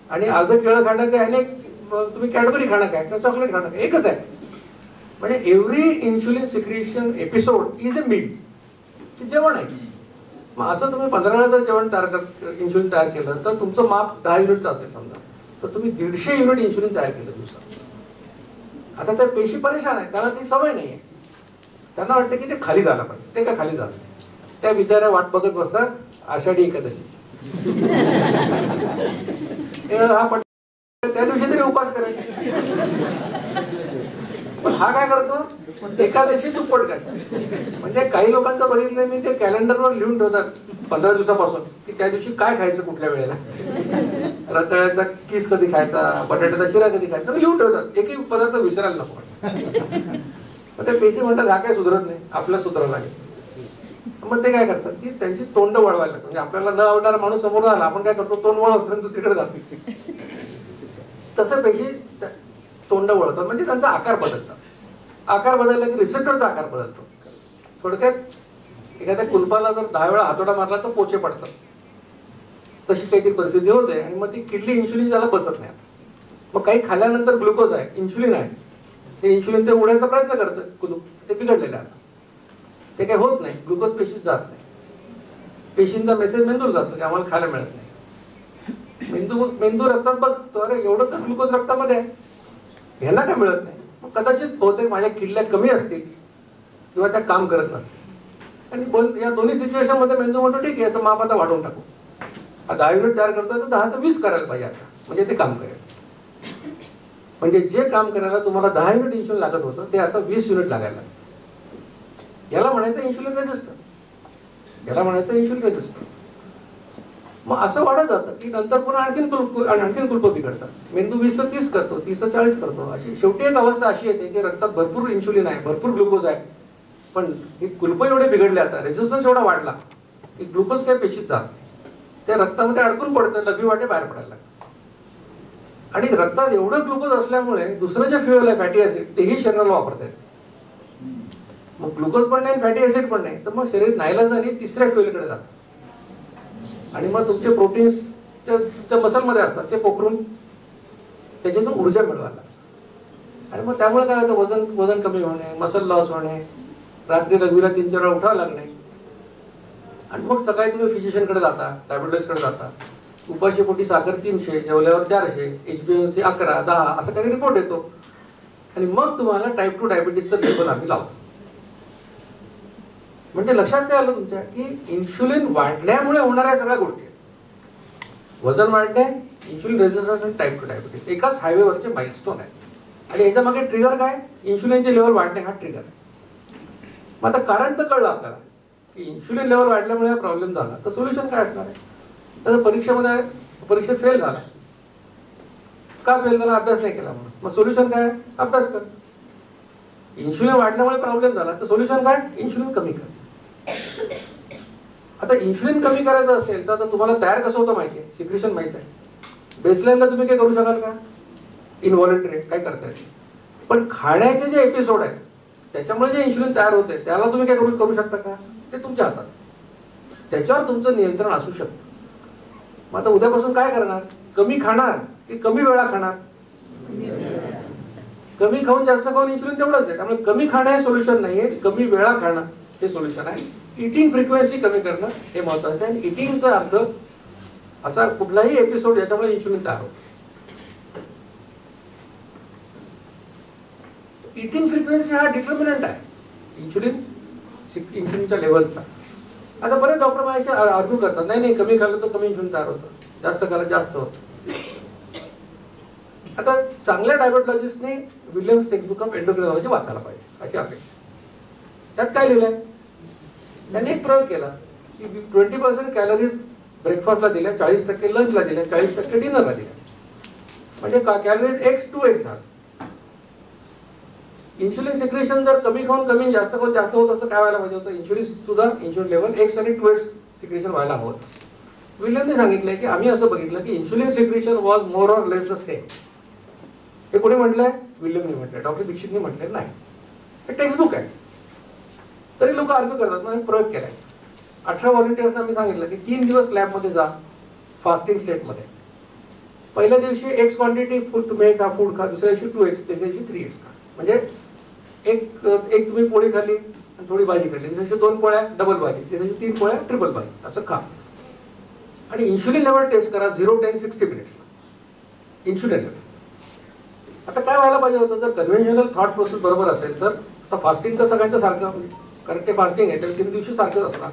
आणि अर्ध केळं खाणं काय आणि तुम्ही कॅडबरी खाणं काय किंवा चॉकलेट खाणं काय, एकच आहे. म्हणजे every insulin secretion episode is a meal, जेवण आहे. मग असं तुम्ही 15 वेळा जर जेवण इन्शुलिन तयार केलं तर तुमचं माप 10 युनिटचं असेल समजा, तर तुम्ही 150 युनिट इन्शुलिन तयार केलं दिवसात. आता त्या पेशी परेशान आहे, त्यांना ती सवय नाही आहे, त्यांना वाटतं की ते खाली झालं पाहिजे. ते काय खाली झालं, त्या बिचाऱ्या वाट बघत बसतात आषाढी एकादशीची. हा त्या दिवशी तरी उपास करायचा. पण हा काय करतो, एकादशी दुप्पट काय. म्हणजे काही लोकांचं बघितलं मी, ते कॅलेंडरवर लिहून ठेवतात 15 दिवसापासून की त्या दिवशी काय खायचं कुठल्या वेळेला, रताळ्याचा किस कधी खायचा, बटाट्याचा शिरा कधी खायचा, लिहून ठेवतात. एकही पदार्थ विसरायला नको. पण ते पेशी म्हणतात हा काय सुधरत नाही, आपल्याला सुधारावं लागेल. मग ते काय करतात की त्यांची तोंड वळवायला लागतात. म्हणजे आपल्याला न आवडणारा माणूस समोर आला, आपण काय करतो, तोंड वळवतो आणि दुसरीकडे जातो. तसं पेशी तोंड वळतात, म्हणजे त्यांचा आकार बदलतात. आकार बदलला की रिसेप्टरचा आकार बदलतो. थोडक्यात एखाद्या कुलपाला जर 10 वेळा हातोडा मारला तर पोचे पडतात, तशी काहीतरी परिस्थिती होते आणि मग ती किडली इन्शुलिन त्याला बसत नाही. मग काही खाल्ल्यानंतर ग्लुकोज आहे, इन्शुलिन आहे, ते इन्शुलिन ते उडण्याचा प्रयत्न करतं, कुलूप ते बिघडलेलं आहे, ते काही होत नाही, ग्लुकोज पेशीत जात नाही. पेशींचा मेसेज मेंदूला जातो की आम्हाला खायला मिळत नाही. मेंदू रक्तात बघतो, अरे एवढं तर ग्लुकोज रक्तामध्ये आहे, ह्यांना काय मिळत नाही. मग कदाचित बहुतेक माझ्या किडल्या कमी असतील किंवा त्या काम करत नसतील. आणि या दोन्ही सिच्युएशन मध्ये मेंदू म्हणतो ठीक आहे, याचं माप आता वाढवून टाकू. 10 युनिट तयार करतोय तर 10चं 20 करायला पाहिजे आता, म्हणजे ते काम करेल. म्हणजे जे काम करायला तुम्हाला 10 युनिट इन्शुलिन लागत होतं ते आता 20 युनिट लागायला लागतं. याला म्हणायचं इन्शुलिन रेजिस्टन्स, याला म्हणायचं इन्शुलिन रेजिस्टन्स. मग असं वाढत जातं की नंतर पुन्हा आणखीन कुल्प बिघडतात. मेंदू 20 ते 30 करतो, 30 ते 40 करतो. अशी शेवटी एक अवस्था अशी येते की रक्तात भरपूर इन्शुलिन आहे, भरपूर ग्लुकोज आहे, पण हे कुल्प एवढे बिघडले, आता रेजिस्टन्स एवढा वाढला की ग्लुकोज काय पेशीत जात, ते रक्तामध्ये अडकून पडतं, लघवी वाटे बाहेर पडायला लागतं. आणि रक्तात एवढं ग्लुकोज असल्यामुळे दुसरं जे फ्युएल आहे फॅटी ऍसिड तेही शरीराला वापरता येते. मग ग्लुकोज पण नाही, फॅटी ऍसिड पण नाही, तर मग शरीर नाईलाजाने तिसऱ्या फ्युएलकडे जातं. आणि मग तुमचे प्रोटीन्स तुमच्या मसलमध्ये असतात, ते पोखरून त्याच्यातून ऊर्जा मिळवायला लागतात. आणि मग त्यामुळे काय होतं, वजन वजन कमी होणे, मसल लॉस होणे, रात्री रघुवीला 3-4 वेळा उठावं लागणे, आणि मग सकाळी तुम्ही फिजिशियनकडे जाता, डायबिटीसकडे जाता, उपाशी पोटी साखर 300, जेवल्यावर 400, HbA1c 11, 10 असं काही रिपोर्ट येतो, आणि मग तुम्हाला टाईप 2 डायबिटीसचं लेबल आम्ही लावतो. म्हणजे लक्षात काय आलं तुमच्या, की इन्शुलिन वाढल्यामुळे होणाऱ्या सगळ्या गोष्टी, वजन वाढणे, इन्शुलिन रेझिस्टन्स आणि टाईप 2 डायबिटीस एकाच हायवेवरचे माइलस्टोन आहे. आणि याच्या मागे ट्रिगर काय, इन्शुलिनचे लेवल वाढणे हा ट्रिगर आहे. मग आता कारण तर कळलं आपल्याला की इन्शुलिन लेवल वाढल्यामुळे हा प्रॉब्लेम झाला, तर सोल्युशन काय असणार आहे. तर परीक्षेत फेल झाला, का फेल झाला, अभ्यास नाही केला म्हणून. मग सोल्युशन काय, अभ्यास कर. इन्शुलिन वाढल्यामुळे प्रॉब्लेम झाला, तर सोल्युशन काय, इन्शुलिन कमी कर. आता इन्शुलिन कमी करायचं असेल तर तुम्हाला तयार कसं होतं माहिती आहे, सिक्रेशन माहिती आहे. बेसलाईनला तुम्ही काय करू शकाल का, इनव्हॉलंटरी काय करता येईल, पण खाण्याचे जे एपिसोड आहेत त्याच्यामुळे जे इन्शुलिन तयार होते त्याला तुम्ही काय करू शकता का, ते तुमच्या हातात, त्याच्यावर तुमचं नियंत्रण असू शकतं. मग आता उद्यापासून काय करणार, कमी खाणार की कमी वेळा खाणार. कमी खाऊन जास्त खाऊन इन्शुलिन तेवढंच आहे. त्यामुळे कमी खाणं हे सोल्युशन नाहीये, कमी वेळा खाणं हे सोल्युशन आहे. इटिंग फ्रिक्वेन्सी कमी करणं हे महत्वाचं आहे. आणि इटिंगचा अर्थ असा कुठलाही एपिसोड याच्यामुळे इन्शुलिन तयार होतं. इटिंग फ्रिक्वेन्सी हा डिटर्मिनंट आहे इन्शुलिनच्या लेवलचा. आता बरेच डॉक्टर माझ्याशी आर्ग्यू करतात, नाही कमी खाल्लं तर कमी इन्शुलिन तयार होतं, जास्त खाल्लं जास्त होतं. आता चांगल्या डायबेटॉलॉजिस्टने विल्यम्स टेक्स्टबुक ऑफ एंडोक्रिनॉलॉजी वाचायला पाहिजे अशी अपेक्षा. त्यात काय लिहिलंय, त्यांनी एक प्रयोग केला की 20% कॅलरीज ब्रेकफास्टला दिल्या, 40% लंचला दिल्या, 40% डिनरला दिल्या. म्हणजे कॅलरीज x आज. इन्शुलिन सिक्रेशन जर कमी खाऊन कमी जास्त खाऊन जास्त होत असं काय व्हायला पाहिजे होतं, इन्शुलिन लेवल x आणि 2x सिक्रेशन व्हायला हवं. विल्यमने सांगितलंय की आम्ही असं बघितलं की insulin secretion was more or less the same. हे कोणी म्हटलंय, विल्यमने म्हटलंय, डॉक्टर दीक्षितने म्हटलंय नाही, हे टेक्स्टबुक आहे. तरी लोक आर्ग्यू करतात. मग आम्ही प्रयोग केलाय. 18 व्हॉलंटियर्सना आम्ही सांगितलं की 3 दिवस लॅबमध्ये जा फास्टिंग स्टेटमध्ये. पहिल्या दिवशी x क्वांटिटी फूड तुम्ही खा, फूड खा, दुसऱ्या दिवशी 2x, तिसऱ्या दिवशी 3x खा. म्हणजे एक तुम्ही पोळी खाल्ली आणि थोडी भाजी खाल्ली, तिसऱ्या दिवशी 2 पोळ्या डबल भाजी, तिसऱ्या दिवशी 3 पोळ्या ट्रिपल भाजी असं खा. आणि इन्शुलिन लेवल टेस्ट करा 0, 10, 60 मिनिट्सला इन्शुलिन लेवल. आता काय व्हायला पाहिजे होतं, जर कन्व्हेन्शनल थॉट प्रोसेस बरोबर असेल तर आता फास्टिंग तर सगळ्यांचं सारखं, कारण ते फास्टिंग आहे तर 3 दिवशी सारखंच असणार.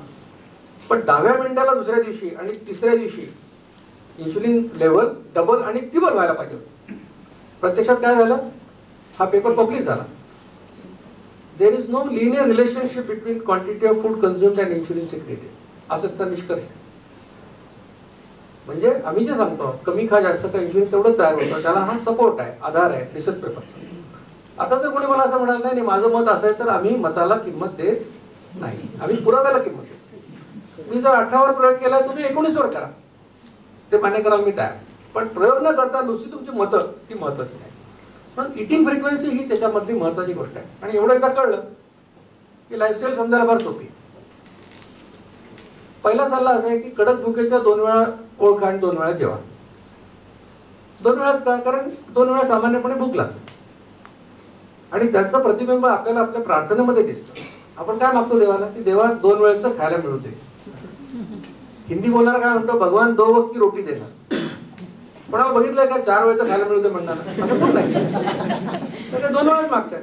पण 10व्या मिनिटाला दुसऱ्या दिवशी आणि तिसऱ्या दिवशी इन्शुलिन लेवल डबल आणि ट्रिपल व्हायला पाहिजे होतं. प्रत्यक्षात काय झालं, हा पेपर पब्लिश झाला. There is no linear relationship between quantity of food consumed and insulin secreted असं तर निष्कर्ष. म्हणजे आम्ही जे सांगतो कमी खा जास्त खा इन्शुलिन तेवढं तयार होतं, त्याला हा सपोर्ट आहे, आधार आहे रिसर्च पेपरचा. आता जर कोणी मला असं म्हणाल नाही माझं मत असं आहे, तर आम्ही मताला किंमत देत नाही, आम्ही पुराव्याला किंमत देतो. मी जर 18 वर प्रयोग केला, तुम्ही 19 वर करा, ते मान्य करायला मी तयार. पण प्रयोग न करता नुसती तुमची मतं ती महत्वाची नाही. पण इटिंग फ्रिक्वेन्सी ही त्याच्यामधली महत्वाची गोष्ट आहे. आणि एवढं एकदा कळलं की लाईफस्टाईल समजायला फार सोपी. पहिला सल्ला असा आहे की कडक भुकेच्या 2 वेळा ओळखा आणि 2 वेळा जेवा. 2 वेळाच का, कारण 2 वेळा सामान्यपणे भूक लागते आणि त्याचं प्रतिबिंब आपल्याला आपल्या प्रार्थनेमध्ये दिसतं. आपण काय मागतो देवाला, की देवा 2 वेळचं खायला मिळू दे. हिंदी बोलणारा काय म्हणतो, भगवान 2 वक्त की रोटी देणार. कोणाला बघितलंय का 4 वेळचं खायला मिळू दे म्हणणार, असं कोण नाही, ते 2 वेळाच मागतात.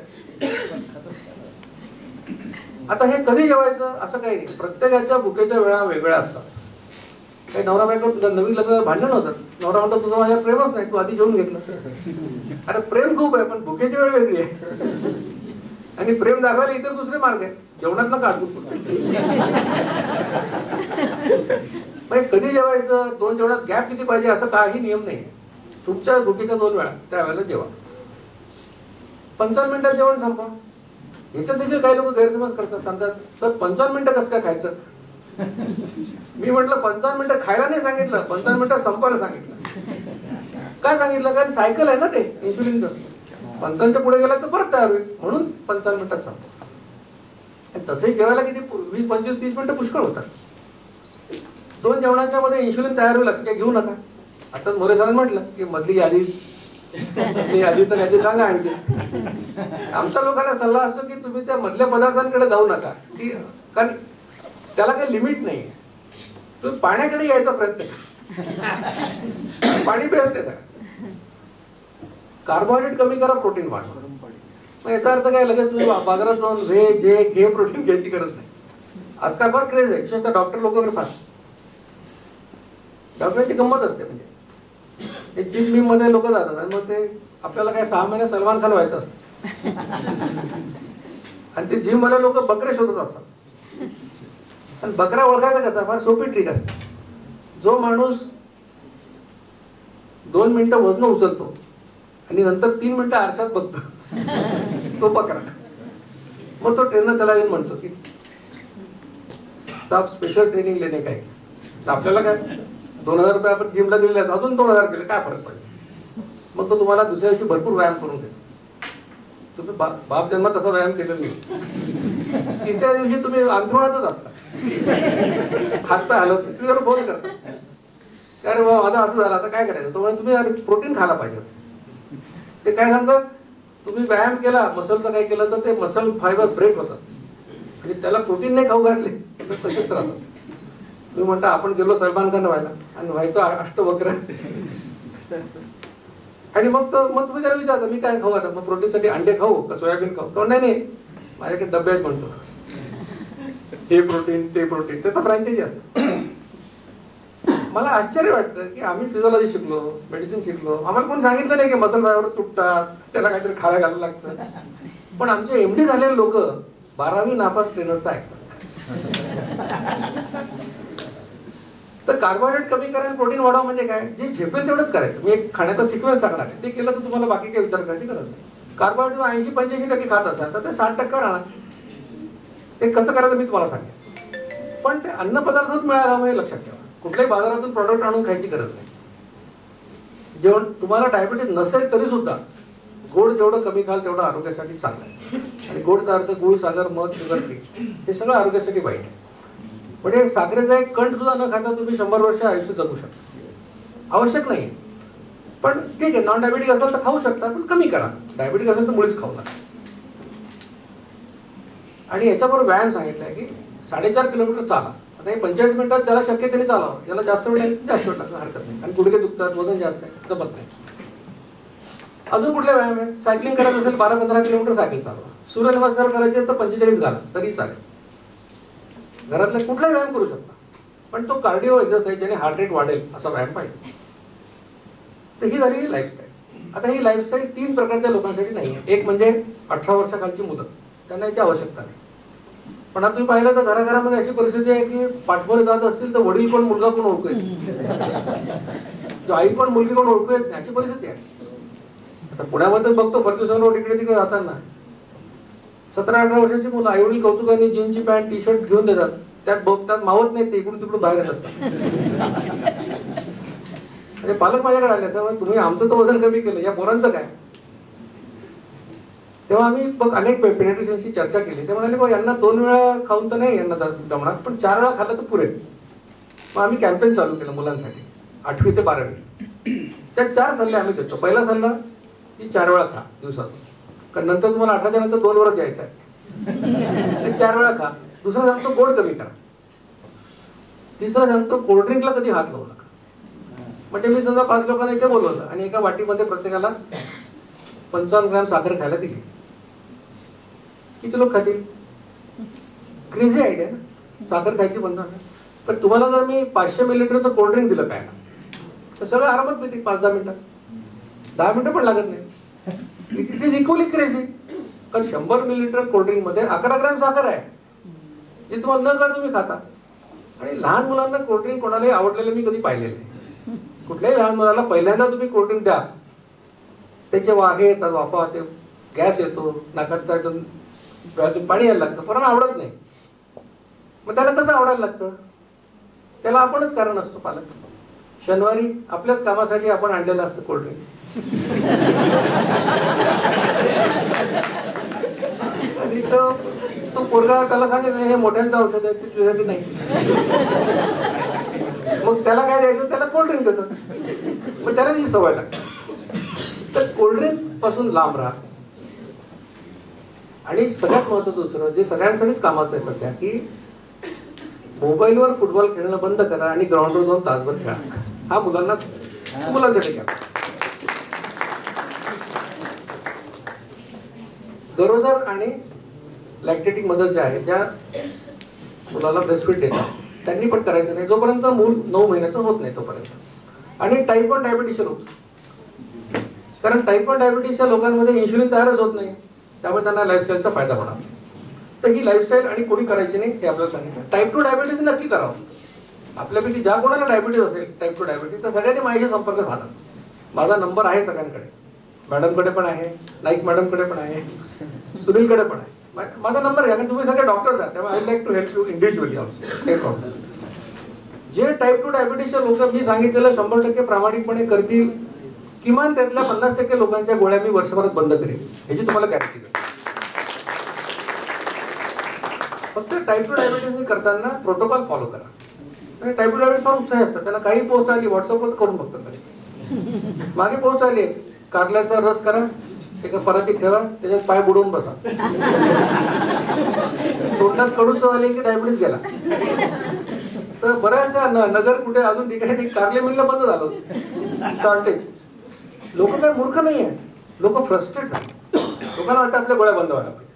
आता हे कधी जेवायचं असं काही नाही, प्रत्येकाच्या भुकेच्या वेळा वेगळ्या असतात. काही नवरा बायको नवीन लग्न भांडण होतात, नवरा म्हणतो तुझं माझ्यावर प्रेमच नाही, तू आधी जेवून घेतलं. अरे प्रेम खूप आहे पण भुकेची वेळ वेगळी आहे. आणि प्रेम दाखवायला इतर दुसरे मार्ग आहेत, जेवणात नका अडकून. कधी जेवायचं, 2 जेवणात गॅप किती पाहिजे असं काही नियम नाही. तुमच्या भुकेच्या 2 वेळा त्यावेळेला जेवा. 55 मिनिटात जेवण संपवा. याच्यात देखील काही लोक गैरसमज करतात, सांगतात सर 55 मिनिटं कसं काय खायचं. मी म्हटलं 55 मिनिटं खायला नाही सांगितलं, 55 मिनिटं संपायला सांगितलं. काय सांगितलं, कारण सायकल आहे ना ते इन्शुलिनचं. 55च्या पुढे गेला तर परत तयार होईल, म्हणून 55 मिनिटात संपवा. तसे जेवायला किती 20, 25, 30 मिनिटं पुष्कळ होतात. 2 जेवणाच्या मध्ये इन्शुलिन तयार होईल असं काही घेऊ नका. आता मोरे सरांनी म्हटलं की मधली यादी मी आधीचं काहीतरी सांगा आणखी. आमच्या लोकांना सल्ला असतो की तुम्ही त्या मधल्या पदार्थांकडे जाऊ नका, की कारण त्याला काही लिमिट नाही. तुम्ही पाण्याकडे यायचा प्रयत्न करा. पाणी बेस्ट आहे. कार्बोहायड्रेट कमी करा, प्रोटीन वाढवा. मग याचा अर्थ काय, लगेच तुम्ही बाजारात जाऊन व्हेज घे प्रोटीन घ्यायची गरज नाही. आजकाल फार क्रेज आहे, विशेषतः डॉक्टर लोक वगैरे फार. डॉक्टरांची गंमत असते. म्हणजे ते जिम बिम मध्ये लोक जातात आणि मग ते आपल्याला काय 6 महिने सलमान खान व्हायचं असतं. आणि ते जिम मध्ये लोक बकरे शोधत असतात. आणि बकरा ओळखायचा कसा, फार सोपी ट्रिक असते. जो माणूस 2 मिनिटं वजन उचलतो आणि नंतर 3 मिनिटं आरशात बघतो, तो बकरा. मग तो ट्रेनर त्याला येऊन म्हणतो की साहेब स्पेशल ट्रेनिंग लेणे काय. तर आपल्याला काय 2000 रुपये आपण जिमला दिले, अजून 2000 केले, काय फरक पडला. मग तो तुम्हाला दुसऱ्या दिवशी भरपूर व्यायाम करून देतो. तुम्ही बाप जन्मात तसा व्यायाम केला नाही. तिसऱ्या दिवशी तुम्ही अंथरुणातच असता, हातपाय हलवत, तुम्ही जरा फोन करता, अरे बाबा माझं असं झालं, आता काय करायचं. तो म्हणजे तुम्ही प्रोटीन खायला पाहिजे. ते काय सांगतात, तुम्ही व्यायाम केला, मसलचं काय केलं तर ते मसल फायबर ब्रेक होतात आणि त्याला प्रोटीन नाही खाऊ घातले तर तसेच राहतात. तुम्ही म्हणता आपण गेलो सलमान खान व्हायला आणि व्हायचं अष्टवक्र. आणि मग तुम्ही त्याला विचारता मी काय खाऊ आता, मग प्रोटीनसाठी अंडे खाऊ का सोयाबीन खाऊ. तो नाही माझ्याकडे डब्यात म्हणतो हे प्रोटीन ते प्रोटीन, ते तर फ्रँचायझी असतं. मला आश्चर्य वाटतं की आम्ही फिजिओलॉजी शिकलो, मेडिसिन शिकलो, आम्हाला कोण सांगितलं नाही की मसल फायबर तुटतात, त्याला काहीतरी खायला घालायला लागतं. पण आमचे एमडी झालेले लोक 12वी नापास ट्रेनरचं ऐकतात. तर कार्बोहायड्रेट कमी करा आणि प्रोटीन वाढवा म्हणजे काय, जे झेपेल तेवढंच करायचं. मी एक खाण्याचा सिक्वेन्स सांगणार आहे, ते केलं तर तुम्हाला बाकी काही विचार करायची गरज नाही. कार्बोहायड्रेट 80-85% खात असाल तर ते 60% राहणार. ते कसं करायचं मी तुम्हाला सांगेन. पण ते अन्न पदार्थातून मिळाला हे लक्षात ठेवा. कुठल्याही बाजारातून प्रॉडक्ट आणून खायची गरज नाही. जेवण तुम्हाला डायबिटीज नसेल तरी सुद्धा गोड जेवढं कमी खाल तेवढं आरोग्यासाठी चांगलं आहे. आणि गोडचा अर्थ गुळ, साखर, मध, शुगर फ्री, हे सगळं आरोग्यासाठी वाईट आहे. म्हणजे साखरेचा एक कण सुद्धा न खाता तुम्ही 100 वर्ष आयुष्य जगू शकता. आवश्यक नाही. पण ठीक आहे, नॉन डायबिटिक असेल तर खाऊ शकता, पण कमी करा. डायबिटिक असेल तर मुळीच खाऊ नका. आणि याच्याबरोबर व्यायाम सांगितलाय की 4.5 किलोमीटर चाला. आता हे 45 मिनिटात ज्याला शक्य त्याने चालावं, ज्याला जास्त वेळ जास्त वेळ लागतो, हरकत नाही. आणि गुडघे दुखतात, वजन जास्त आहे, जमत नाही. अजून कुठले व्यायाम आहे. सायकलिंग करायचं असेल 12-15 किलोमीटर सायकल चालवा. सूर्यनमस्कार करायचे तर 45 घाला तरी चालेल. घरातला कुठलाही व्यायाम करू शकता, पण तो कार्डिओ एक्सरसाइज ज्याने हार्ट रेट वाढेल असा व्यायाम पाहिजे. तर ही झाली लाईफस्टाईल. आता ही लाईफस्टाईल 3 प्रकारच्या लोकांसाठी नाही आहे. एक म्हणजे 18 वर्षाखालची मुलं, त्यांना याची आवश्यकता नाही. पण आता तुम्ही पाहिलं तर घराघरामध्ये अशी परिस्थिती आहे की पाठमोरे जात असतील तर वडील कोण मुलगा कोण ओळखू येत, आई कोण मुलगी कोण ओळखू येत नाही, अशी परिस्थिती आहे. आता पुण्यामध्ये बघतो फर्ग्युसन रोड इकडे तिकडे जाताना 17-18 वर्षाची मुलं आई वडील कौतुकाने जीनची पॅन्ट टी शर्ट घेऊन देतात, त्यात मावत नाहीत, ते इकडून तिकडून बाहेर येत असतात. म्हणजे पालक माझ्याकडे आले, त्यामुळे तुम्ही आमचं तर वजन कमी केलं, या पोरांचं काय. तेव्हा आम्ही बघ अनेक पेडियाट्रिशियनशी चर्चा केली. ते म्हणाले बघ यांना 2 वेळा खाऊन तर नाही यांना जमणार, पण 4 वेळा खाल्लं तर पुरे. मग आम्ही कॅम्पेन चालू केलं मुलांसाठी 8वी ते 12वी. त्यात 4 सल्ले आम्ही देतो. पहिला सल्ला की 4 वेळा खा दिवसातून, कारण नंतर तुम्हाला 18च्या नंतर 2 वरच यायचं आहे. 4 वेळा खा. दुसरा सांगतो गोड कमी करा. तिसरा सांगतो कोल्ड्रिंकला कधी हात लावू नका. म्हणजे मी समजा 5 लोकांना इथे बोलवलं आणि एका वाटीमध्ये प्रत्येकाला 55 ग्रॅम साखर खायला दिली. किती लोक खातील. क्रेझी आयडिया ना, साखर खायची बंद. पण तुम्हाला जर मी 500 मिलीलिटरचं कोल्ड्रिंक दिलं प्यायला तर सगळं आरामात पितील 5-10 मिनिटात. 10 मिनिटं पण लागत नाही. It is equally crazy. कारण 100 मिलीलिटर कोल्ड्रिंक मध्ये 11 ग्रॅम साखर आहे, जे तुम्हाला न कळत तुम्ही खाता. आणि लहान मुलांना कोल्ड्रिंक कोणालाही आवडलेलं मी कधी पाहिलेलं नाही. कुठल्याही लहान मुलाला पहिल्यांदा तुम्ही कोल्ड्रिंक द्या, त्याचे वाहे येतात, वाफा, ते गॅस येतो नाकात, डोळ्यातून पाणी यायला लागतं, पोरांना आवडत नाही. मग त्याला कसं आवडायला लागतं, त्याला आपणच कारण असतो पालक. शनिवारी आपल्याच कामासाठी आपण आणलेलं असतं कोल्ड्रिंक. आणि तो पोरगा त्याला सांगितलं हे मोठ्यांचं औषध आहे, ते तुझ्यासाठी नाही. मग त्याला काय द्यायचं, त्याला कोल्ड्रिंक देतात. मग त्याला त्याची सवय लागते. तर कोल्ड्रिंक पासून लांब राहा. आणि सगळ्यात महत्वाचं दुसरं जे सगळ्यांसाठीच कामाचं आहे सध्या, की मोबाईलवर फुटबॉल खेळणं बंद करा आणि ग्राउंडवर जाऊन तासभर खेळा. हा मुलांसाठी घ्या. गरोदर आणि लॅक्टेटिंग मदर ज्या आहेत, ज्या मुलाला ब्रेस्टफीड देतात, त्यांनी पण करायचं नाही जोपर्यंत मूल 9 महिन्याचं होत नाही तोपर्यंत. आणि टाईप 1 डायबिटीसच्या लोक, कारण टाईप 1 डायबिटीसच्या लोकांमध्ये इन्शुलिन तयारच होत नाही, त्यामुळे त्यांना लाईफस्टाईलचा फायदा होणार. तर ही लाईफस्टाईल आणि कोणी करायची नाही हे आपल्याला सांगितलं. टाईप 2 डायबिटीस नक्की करावं. आपल्यापैकी ज्या कोणाला डायबिटीस असेल, टाईप 2 डायबिटीस, तर सगळ्यांनी माझ्याशी संपर्क साधा. माझा नंबर आहे सगळ्यांकडे, मॅडमकडे पण आहे, नाईक मॅडमकडे पण आहे, सुनीलकडे पण आहे. माझा नंबर घ्या, कारण तुम्ही सगळे डॉक्टर्स आहात, त्यामुळे I like to help you individually also. काही प्रॉब्लेम. जे टाईप 2 डायबिटीसचे लोक मी सांगितलेलं 100% प्रामाणिकपणे करतील, किमान त्यातल्या 50% लोकांच्या गोळ्या मी वर्षभरात बंद करेन, ह्याची तुम्हाला गॅरंटी देतो. फक्त टाईप 2 डायबिटीस करताना प्रोटोकॉल फॉलो करा. टाईप 2 डायबिटीस फार उत्साही असतात, त्यांना काही पोस्ट आली व्हॉट्सअपवर करून बघतात. मागे पोस्ट आली, कारल्याचा रस करा, एका परातीत ठेवा, त्याच्यात पाय बुडवून बसा, तोंडात कडू चव आली की डायबिटीस गेला. तर बऱ्याचशा नगर कुठे अजून ठिकाणी कारले मिळणं बंद झालं, शॉर्टेज. लोक काय मूर्ख नाही आहे, लोक फ्रस्ट्रेट झाले. लोकांना वाटतं आपल्या गोळ्या बंद व्हायला पाहिजे,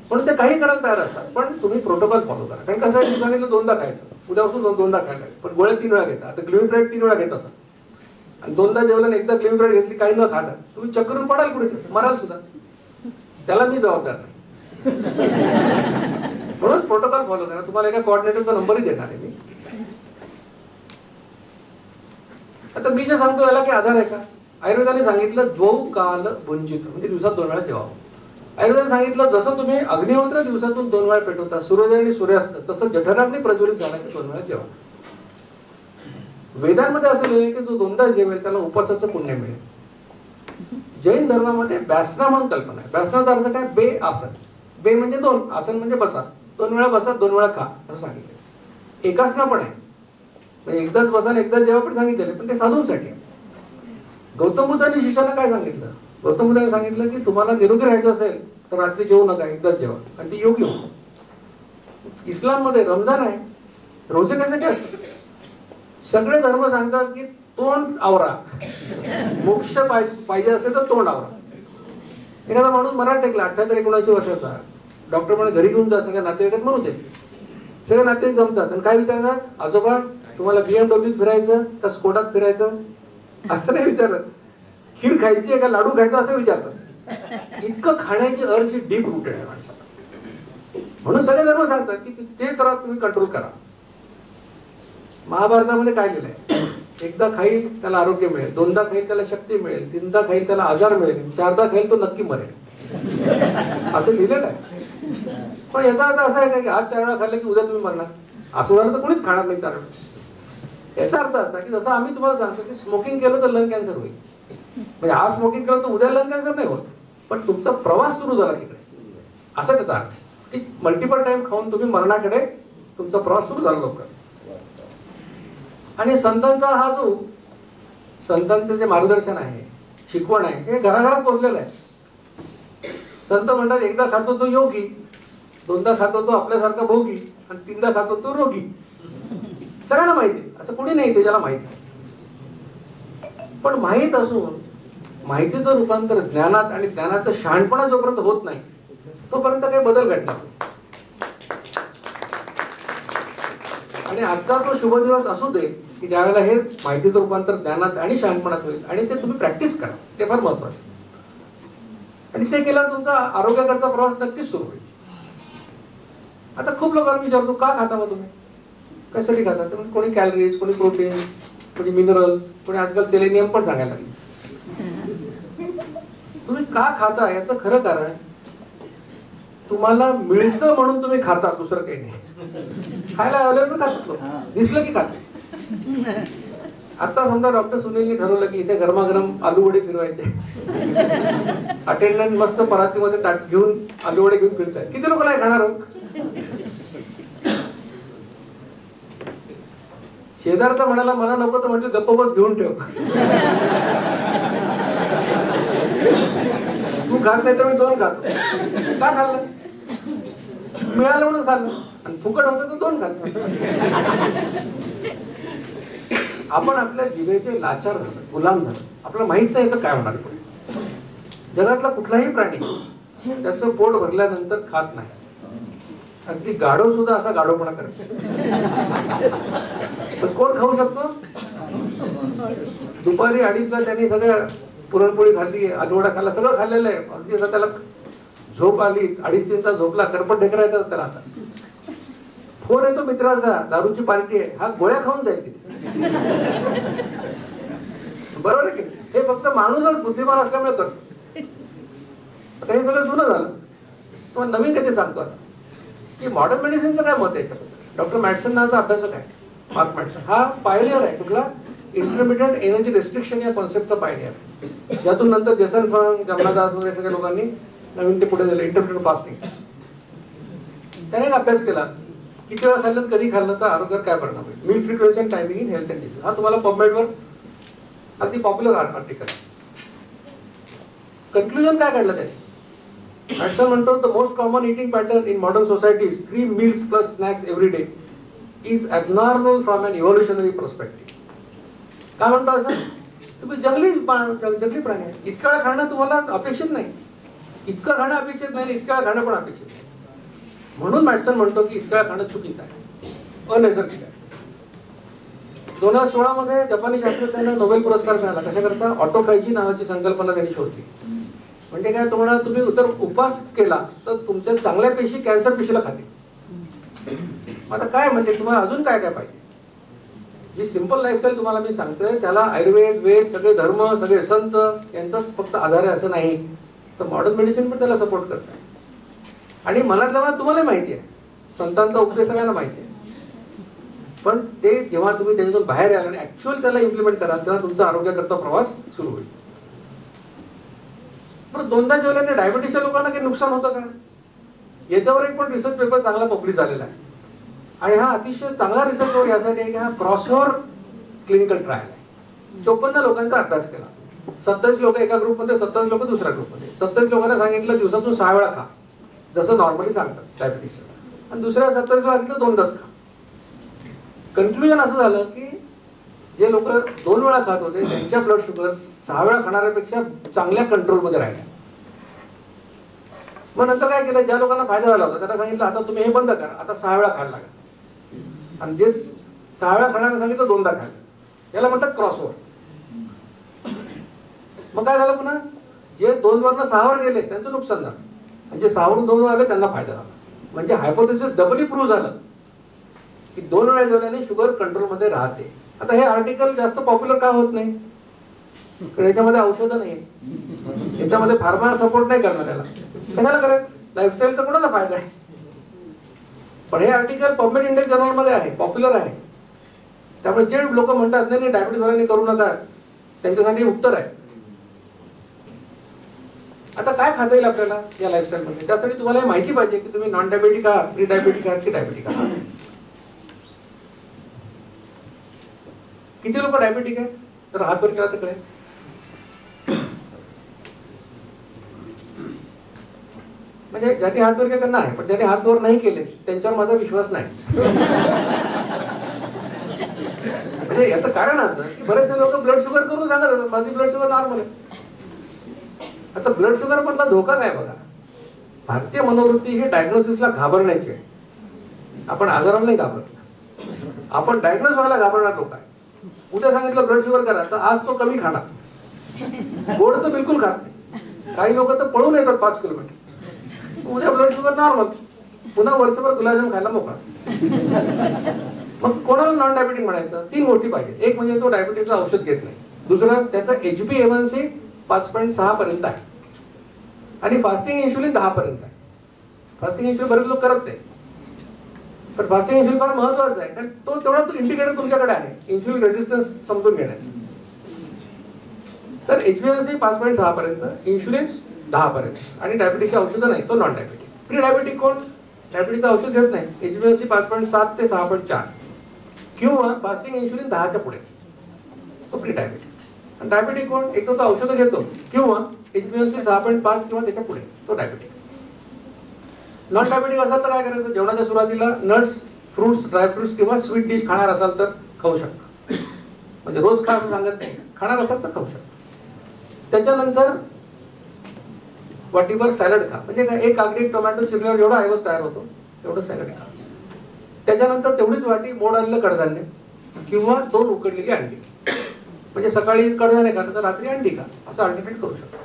पण ते काही करायला तयार असतात. पण तुम्ही प्रोटोकॉल फॉलो करा. कारण कसं आहे, सांगितलं 2दा खायचं, उद्यापासून 2दा खायला, पण गोळ्या 3 वेळा घेता. आता ग्लुमिट्राइड 3 वेळा घेत असाल आणि 2दा जेवलं आणि एकदा ग्लुमिट्राइड घेतली, काही न खाता तुम्ही चक्करून पडाल कुठे, मराल सुद्धा. त्याला मी जबाबदार नाही. म्हणून प्रोटोकॉल फॉलो करा. तुम्हाला एका कोऑर्डिनेटरचा नंबरही देणार आहे मी. आता मी जे सांगतो याला काही आधार आहे का? आयुर्वेदाने सांगितलं द्वौ काल भुंजित, म्हणजे दिवसात 2 वेळा जेवावं. आयुर्वेदाने सांगितलं जसं तुम्ही अग्निहोत्र दिवसातून 2 वेळा पेटवता, सूर्योदय आणि सूर्यास्त, तसं जठराग्नी प्रज्वलित झाला की 2 वेळा जेवा. वेदांमध्ये असं लिहिलं की जो 2दा जेवेल त्याला उपवासाचं पुण्य मिळेल. जैन धर्मामध्ये व्यासना म्हणून कल्पना आहे. व्यासनाचा अर्थ काय? बे आसन. बे म्हणजे 2, आसन म्हणजे बसा. 2 वेळा बसा, 2 वेळा खा, असं सांगितलं. एकासना पण आहे, म्हणजे एकदाच बसा आणि एकदाच जेव्हा पण सांगितलेलं, पण ते साधूंसाठी आहे. गौतम बुद्धांनी शिष्याला काय सांगितलं? गौतम बुद्धांनी सांगितलं की तुम्हाला निरोगी राहायचं असेल तर रात्री जेवू नका, एकदाच जेवा, आणि ते योग्य होतं. इस्लाम मध्ये रमजान आहे, रोजे कशासाठी असतात? सगळे धर्म सांगतात की तोंड आवरा, मोक्ष पाहिजे असेल तर तोंड आवरा. एखादा माणूस मराठ टेकला 78-79 वर्षाचा, डॉक्टर म्हणे घरी घेऊन जा, सगळ्या नातेवाईकात म्हणू दे. सगळे नातेवाईक जमतात आणि काय विचारतात? आजोबा तुम्हाला BMW फिरायचं का स्कोडात फिरायचं? असं नाही विचारत. खीर खायची आहे का लाडू खायचा असं विचारतात. इतकं खाण्याची अर्ज डीप रूटेड आहे माणसाला. म्हणून सगळे धर्म सांगतात की ते तर तुम्ही कंट्रोल करा. महाभारतामध्ये काय लिहिलंय? एकदा खाईल त्याला आरोग्य मिळेल, 2दा खाईल त्याला शक्ती मिळेल, 3दा खाईल त्याला आजार मिळेल, 4दा खाईल तो नक्की मरेल, असं लिहिलेलं आहे. पण याचा अर्थ असा आहे की आज 4 वेळा खाल्लं की उद्या तुम्ही मरणार, असं झालं तर कोणीच खाणार नाही 4 वेळा. याचा अर्थ असा की जसं आम्ही तुम्हाला सांगतो की स्मोकिंग केलं तर लंग कॅन्सर होईल, म्हणजे आज स्मोकिंग केलं तर उद्या लंग कॅन्सर नाही होत, पण तुमचा प्रवास सुरू झाला तिकडे, असं त्याचा अर्थ की मल्टिपल टाइम खाऊन तुम्ही मरणाकडे तुमचा प्रवास सुरू झाला लवकर. आणि संतांचा हा जो संतांचं जे मार्गदर्शन आहे, शिकवण आहे, हे घराघरात पोहोचलेलं आहे. संत म्हणतात एकदा खातो तो योगी, 2दा खातो तो आपल्यासारखा भोगी, आणि 3दा खातो तो रोगी. सगळ्यांना माहिती, असं कोणी नाही ते ज्याला माहिती. पण माहीत असून माहितीचं रूपांतर ज्ञानात आणि ज्ञानाचं शहाणपणा जोपर्यंत होत नाही तोपर्यंत काही बदल घडणार. आणि आजचा तो शुभ दिवस असू दे की ज्यावेळेला हे माहितीचं रूपांतर ज्ञानात आणि शहाणपणात होईल, आणि ते तुम्ही प्रॅक्टिस करा, ते फार महत्वाचं. आणि ते केल्यावर तुमचा आरोग्याकडचा प्रवास नक्कीच सुरू होईल. आता खूप लोकांना विचारतो का खाता मग तुम्ही, कशासाठी खाता? तर कोणी कॅलरीज, कोणी प्रोटीन, कोणी मिनरल्स, कोणी आजकाल सेलेनियम पण सांगायला लागले. तुम्ही का खाता याचं खरं कारण तुम्हाला मिळतं म्हणून तुम्ही खाता, दुसरं काही नाही. खायला अवेलेबल खातो, दिसलं की खातो. आता समजा डॉक्टर सुनीलनी ठरवलं की इथे गरमागरम आलू वडे फिरवायचे, अटेंडंट मस्त परातीमध्ये ताट घेऊन आलू वडे घेऊन फिरताय, किती लोक नाही खाणार? शेजारचा म्हणाला मला नको, तर म्हटलं गप्प बस घेऊन ठेव. तू खात नाही तर मी 2 खातो. का खाल्लं? मिळालं म्हणून खाल्लं. आणि फुकट होतं तर 2 खाल्लं. आपण आपल्या जिभेचे लाचार झालो, गुलाम झालो. आपल्याला माहित नाही याचं काय होणार पुढे. जगातला कुठलाही प्राणी त्याचं पोट भरल्यानंतर खात नाही. अगदी गाढव सुद्धा असा गाढवपणा करतो. पण कोण खाऊ शकतो? दुपारी 2:30ला त्यांनी सगळं पुरणपोळी खाल्ली, आलूवडा खाल्ला, सगळं खाल्लेलं आहे. अगदी त्याला झोप आली, 2:30-3चा झोपला, करपट ढेकरा येतात त्याला. आता फोन येतो मित्राचा, दारूची पार्टी आहे, हा गोळ्या खाऊन जाईल तिथे. बरोबर आहे की हे फक्त माणूसच बुद्धिमान असल्यामुळे करतो. आता हे सगळं जुनं झालं. तुम्हाला नवीन कधी सांगतो आता की मॉडर्न मेडिसिनचं काय मत आहे याच्याबद्दल. डॉक्टर मॅटसन नावाचा अभ्यासक आहे, मार्क मॅटसन. हा पायनियर आहे. कुठला? इंटरमिडिएट एनर्जी रेस्ट्रिक्शन या कॉन्सेप्टचा पायनियर आहे. यातून नंतर जेसन फंग, जमनादास वगैरे सगळ्या लोकांनी नवीन ते पुढे दिलं, इंटरमिडिएट फास्टिंग. त्याने एक अभ्यास केला, किती वेळा खाल्लं, कधी खाल्लं तर आरोग्यावर काय परिणाम होईल. Meal frequency and timing in health and disease. हा तुम्हाला पबमेडवर अगदी पॉप्युलर आर्टिकल. कन्क्लुजन काय काढलं त्याने? मॅटसन म्हणतो the most common eating pattern in modern societies 3 meals plus snacks every day is abnormal from an evolutionary perspective. काय म्हणतो असं? तुम्ही जंगली प्राणी आहे. इतका वेळ खाणं तुम्हाला अपेक्षित नाही. इतकं खाणं अपेक्षित नाही, इतका वेळ खाणं पण अपेक्षित नाही. म्हणून मॅटसन म्हणतो की इतका वेळ खाणं चुकीचं आहे, अनैसर्गिक आहे. 2016 मध्ये जपानी शास्त्रज्ञांना नोबेल पुरस्कार मिळाला. कशाकरता? ऑटोफॅजी नावाची संकल्पना त्यांनी शोधली. म्हणजे काय, तुम्हाला तुम्ही जर उपवास केला तर तुमच्या चांगल्या पेशी कॅन्सर पेशीला खातील. आता काय म्हणजे तुम्हाला अजून काय काय पाहिजे? जी सिंपल लाईफस्टाईल तुम्हाला मी सांगतोय त्याला आयुर्वेद, वेद, सगळे धर्म, सगळे संत यांचाच फक्त आधार आहे असं नाही. तर मॉडर्न मेडिसिन पण त्याला सपोर्ट करत आहे. आणि मनातल्या मनात तुम्हाला माहिती आहे, संतांचा उपदेश सगळ्यांना माहिती आहे. पण ते जेव्हा तुम्ही त्याच्यातून बाहेर याल आणि ऍक्च्युअल त्याला इम्प्लिमेंट कराल तेव्हा तुमचा आरोग्याकडचा प्रवास सुरू होईल. पण 2दा जेवल्याने डायबिटीसच्या लोकांना काही नुकसान होतं का? याच्यावर एक पण रिसर्च पेपर चांगला पब्लिश झालेला आहे. आणि हा अतिशय चांगला रिसर्च पेपर यासाठी आहे की हा क्रॉसओव्हर क्लिनिकल ट्रायल आहे. 54 लोकांचा अभ्यास केला. 27 लोक एका ग्रुपमध्ये, 27 लोक दुसऱ्या ग्रुपमध्ये. 27 लोकांना सांगितलं दिवसातून 6 वेळा खा, जसं नॉर्मली सांगतात डायबिटीसच्या. आणि दुसऱ्या 27 सांगितलं 2दाच खा. कन्क्लुजन असं झालं की जे लोक 2 वेळा खात होते त्यांच्या ब्लड शुगर 6 वेळा खाणाऱ्यापेक्षा चांगल्या कंट्रोलमध्ये राहिल्या. मग नंतर काय केलं, ज्या लोकांना फायदा झाला होता त्यांना सांगितलं आता तुम्ही हे बंद करा, आता 6 वेळा खायला लागा. आणि जे 6 वेळा खाण्याला सांगितलं 2दा खायला. याला म्हणतात क्रॉसओव्हर. मग काय झालं, पुन्हा जे 2 वरनं 6 वर गेले त्यांचं नुकसान झालं, आणि जे 6 वरून 2 वर आले त्यांना फायदा झाला. म्हणजे हायपोथेसिस डबली प्रूव्ह झालं की 2 वेळा जेवल्याने शुगर कंट्रोलमध्ये राहते. आता हे आर्टिकल जास्त पॉप्युलर का होत नाही? याच्यामध्ये औषधं नाही, याच्यामध्ये फार्मा सपोर्ट नाही करणार. त्याला कशाला करेल? लाईफस्टाईलचा कोणाला फायदा आहे? पण हे आर्टिकल पब्लिक इंडेक्स जर्नल मध्ये आहे, पॉप्युलर आहे. त्यामुळे जे लोक म्हणतात नाही डायबिटीस वाल्यांनी करू नका, त्यांच्यासाठी उत्तर आहे. आता काय खाता येईल आपल्याला या लाईफस्टाईल मध्ये? त्यासाठी तुम्हाला हे माहिती पाहिजे की तुम्ही नॉन डायबेटिक आहात, प्री डायबेटिक आहात की डायबेटिक आहात. किती लोक डायबेटिक आहेत? तर हात वर केला तर कळेल. म्हणजे ज्यांनी हात वर केले त्यांना आहे, पण ज्यांनी हात वर नाही केले त्यांच्यावर माझा विश्वास नाही. म्हणजे याचं कारण असं की बरेचसे लोक ब्लड शुगर करून सांगत असतात माझी ब्लड शुगर नॉर्मल आहे. आता ब्लड शुगर मधला धोका काय बघा. भारतीय मनोवृत्ती ही डायग्नोसिसला घाबरण्याची आहे. आपण आजाराला नाही घाबरत, आपण डायग्नोस व्हायला घाबरणार लोक आहे. उद्या सांगितलं ब्लड शुगर करा तर आज तो कमी खाणार, गोड तर बिलकुल खात नाही. काही लोक तर पळून येतात 5 किलोमीटर. उद्या ब्लड शुगर नॉर्मल, पुन्हा वर्षभर गुलाबजाम खायला मोकळा. मग कोणाला नॉन डायबेटिक म्हणायचं? 3 गोष्टी पाहिजे. एक म्हणजे तो डायबिटीसचं औषध घेत नाही. दुसरं, त्याचं HbA1c 5.6 पर्यंत आहे आणि फास्टिंग इन्शुलिन 10 पर्यंत आहे. फास्टिंग इन्शुलिन बरेच लोक करत नाही, पण फास्टिंग इन्शुलिन फार महत्वाचं आहे कारण तो तेवढा तो इंडिकेटर तुमच्याकडे आहे इन्शुलिन रेझिस्टन्स समजून घेण्याचा. तर HbA1c 5.6 पर्यंत, इन्शुलिन 10 पर्यंत आणि डायबिटीसची औषधं नाही, तो नॉन डायबिटिक. प्री डायबिटिक कोण? डायबिटीसचं औषध घेत नाही, HbA1c 5.7 ते 6.4 किंवा फास्टिंग इन्शुलिन 10च्या पुढे, तो प्री डायबिटिक. आणि डायबिटिक कोण? एक तर तो औषधं घेतो किंवा HbA1c 6.5 किंवा त्याच्या पुढे, तो डायबेटिक. नॉन डायबेटिक असाल तर काय करायचं, जेवणाच्या सुरुवातीला नट्स, फ्रुट्स, ड्रायफ्रुट्स किंवा स्वीट डिश खाणार असाल तर खाऊ शकता. म्हणजे रोज खा असं सांगत नाही, खाणार असाल तर खाऊ शकता. त्याच्यानंतर वाटीभर सॅलड खा. म्हणजे काय, एक काकडी टोमॅटो चिरल्यावर जेवढा आयवस तयार होतो तेवढं सॅलड खा. त्याच्यानंतर तेवढीच वाटी मोड आलेलं कडधान्य किंवा 2 उकडलेली अंडी. म्हणजे सकाळी कडधान्य खा तर रात्री अंडी खा, असं अल्टरनेट करू शकता.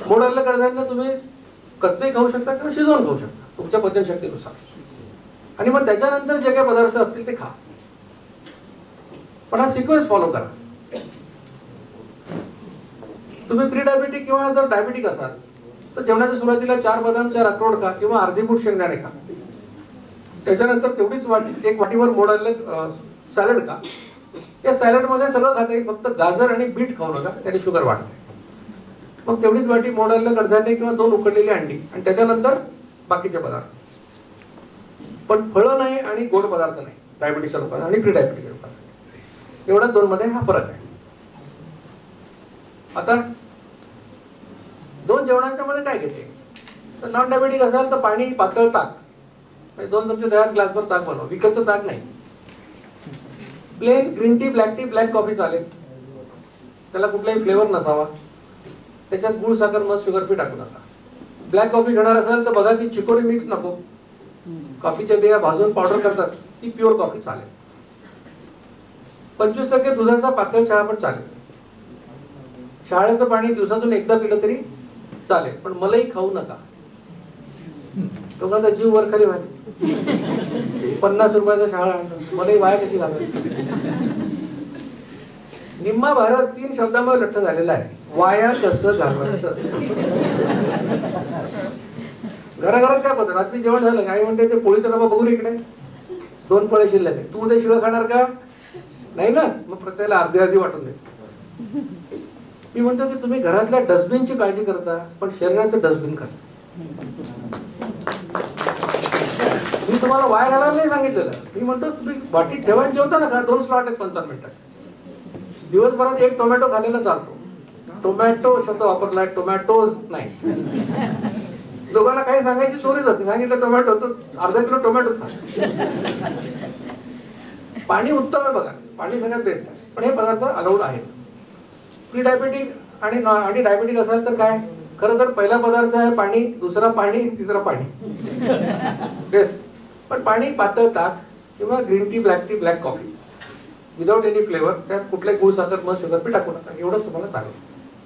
मोड आलेलं कडधान्य तुम्ही कच्चही खाऊ शकता किंवा शिजवून खाऊ शकता तुमच्या पचनशक्तीनुसार. आणि मग त्याच्यानंतर जे काही पदार्थ असतील ते खा. पण हा सिक्वेन्स फॉलो करा. तुम्ही प्री डायबेटिक किंवा जर डायबेटिक असाल तर जेवणाच्या सुरुवातीला 4 बदाम, 4 अक्रोड खा किंवा अर्धी मूठ शेंगदाणे खा. त्याच्यानंतर तेवढीच एक वाटीवर मोड आलेलं सॅलड खा. या सॅलड मध्ये सगळं खाता येईल, फक्त गाजर आणि बीट खाऊ नका, त्याने शुगर वाढते. मग तेवढीच वाटी मोड आलेलं कडधान्य किंवा 2 उकडलेली अंडी आणि त्याच्यानंतर बाकीचे पदार्थ. पण फळं नाही आणि गोड पदार्थ नाही डायबिटीसच्या लोकांना आणि प्री डायबिटीच्या लोकांसाठी. एवढा 2 मध्ये हा फरक आहे. आता 2 जेवणांच्या मध्ये काय घेते, तर नॉन डायबेटिक असाल तर पाणी, पातळ ताक, 2 चमचे दह्यात ग्लासभर ताक बनवा. विकतचं ताक नाही. Plain green tea, black tea, black coffee चालेल, त्याला कुठलाही फ्लेवर नसावा. त्याच्यात गुळ, साखर, मध, शुगर फ्री टाकू नका. ब्लॅक कॉफी घेणार असाल तर बघा की चिकोरी मिक्स नको. कॉफीच्या बिया भाजून पावडर करतात, ती प्युअर कॉफी चालेल. 25% दुधाचा पातळ चहा पण चालेल. शाळेचं पाणी दिवसातून एकदा पिलं तरी चालेल, पण मलाई खाऊ नका. लोकांचा जीव वर खाली व्हायला. 50 रुपयाचा शाळा मलाई वाया किती घालायची. निम्मा भारत 3 शब्दामध्ये लठ्ठ झालेला आहे, वाया कसं घालवायचं. घराघरात काय पद्धत, रात्री जेवण झालं काय म्हणते, ते पोळीचा डबा बघून इकडे 2 पोळे शिल्लक आहे, तू उद्या शिळं खाणार का, नाही ना, मग प्रत्येकाला अर्धी वाटून दे. मी म्हणतो की तुम्ही घरातल्या डस्टबिनची काळजी करता, पण शरीराचं डस्टबिन करता. मी तुम्हाला वाया घालायला नाही सांगितलेलं. मी म्हणतो तुम्ही वाटीत ठेवायला जेवता ना का, 2 स्लॉट आहेत 55 मिनिटात. दिवसभरात 1 टोमॅटो खाल्लेला चालतो. टोमॅटो शब्द वापरलाय, टोमॅटोज नाही. लोकांना काही सांगायची चोरीच असते. सांगितलं टोमॅटो तर अर्धा किलो टोमॅटोच खा. पाणी उत्तम आहे बघा, पाणी सगळ्यात बेस्ट आहे, पण हे पदार्थ अलाउड आहेत. प्री डायबेटिक आणि डायबेटिक असाल तर काय, खरं तर पहिला पदार्थ आहे पाणी, दुसरा पाणी, तिसरा पाणी बेस्ट. पण पाणी, पातळ ताक किंवा green tea, black tea, black coffee without any flavour, त्यात कुठल्याही गुळ, साखर, मध, शुगर फ्री टाकू नका. एवढंच तुम्हाला चालेल.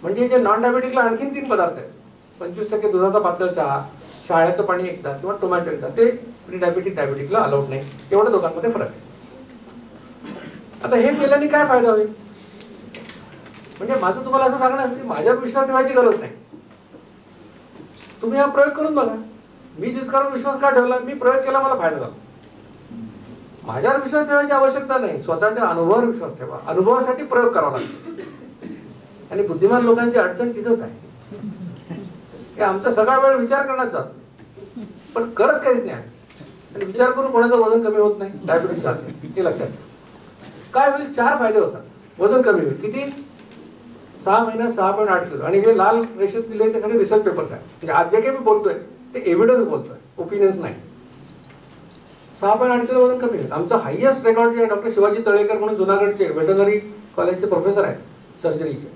म्हणजे जे नॉन डायबेटिकला आणखीन 3 पदार्थ आहेत, 25% दुधाचा पातळ चहा, शाळेचं पाणी एकदा किंवा टोमॅटो एकदा, ते प्री डायबेटिक डायबेटिकला अलाउड नाही. एवढं दोघांमध्ये फरक आहे. आता हे केल्याने काय फायदा होईल, म्हणजे माझं तुम्हाला असं सांगणं असं की माझ्यावर विश्वास ठेवायची गरज नाही. तुम्ही हा प्रयोग करून बघा. मी जिसकावर विश्वास का ठेवला, मी प्रयोग केला, मला फायदा झाला. माझ्यावर विश्वास ठेवायची आवश्यकता नाही, स्वतःच्या अनुभवावर विश्वास ठेवा. अनुभवासाठी प्रयोग करावा लागतो. आणि बुद्धिमान लोकांची अडचण तिथंच आहे, आमचा सगळा वेळ विचार करण्यात जातो, पण करत काहीच नाही. आणि विचार करून कोणाचं वजन कमी होत नाही, डायबिटीस चालते, हे लक्षात. काय होईल, 4 फायदे होतात. वजन कमी होईल. किती? 6 महिन्यात 6.8 किलो. आणि जे लाल रेषेत दिले ते सगळे रिसर्च पेपर्स आहेत. म्हणजे आज जे काही मी बोलतोय ते एव्हिडन्स बोलतोय, ओपिनियन्स नाही. 6.8 किलो वजन कमी होईल. आमचं हायएस्ट रेकॉर्ड जे डॉक्टर शिवाजी तळेकर म्हणून जुनागडचे वेटनरी कॉलेजचे प्रोफेसर आहेत सर्जरीचे,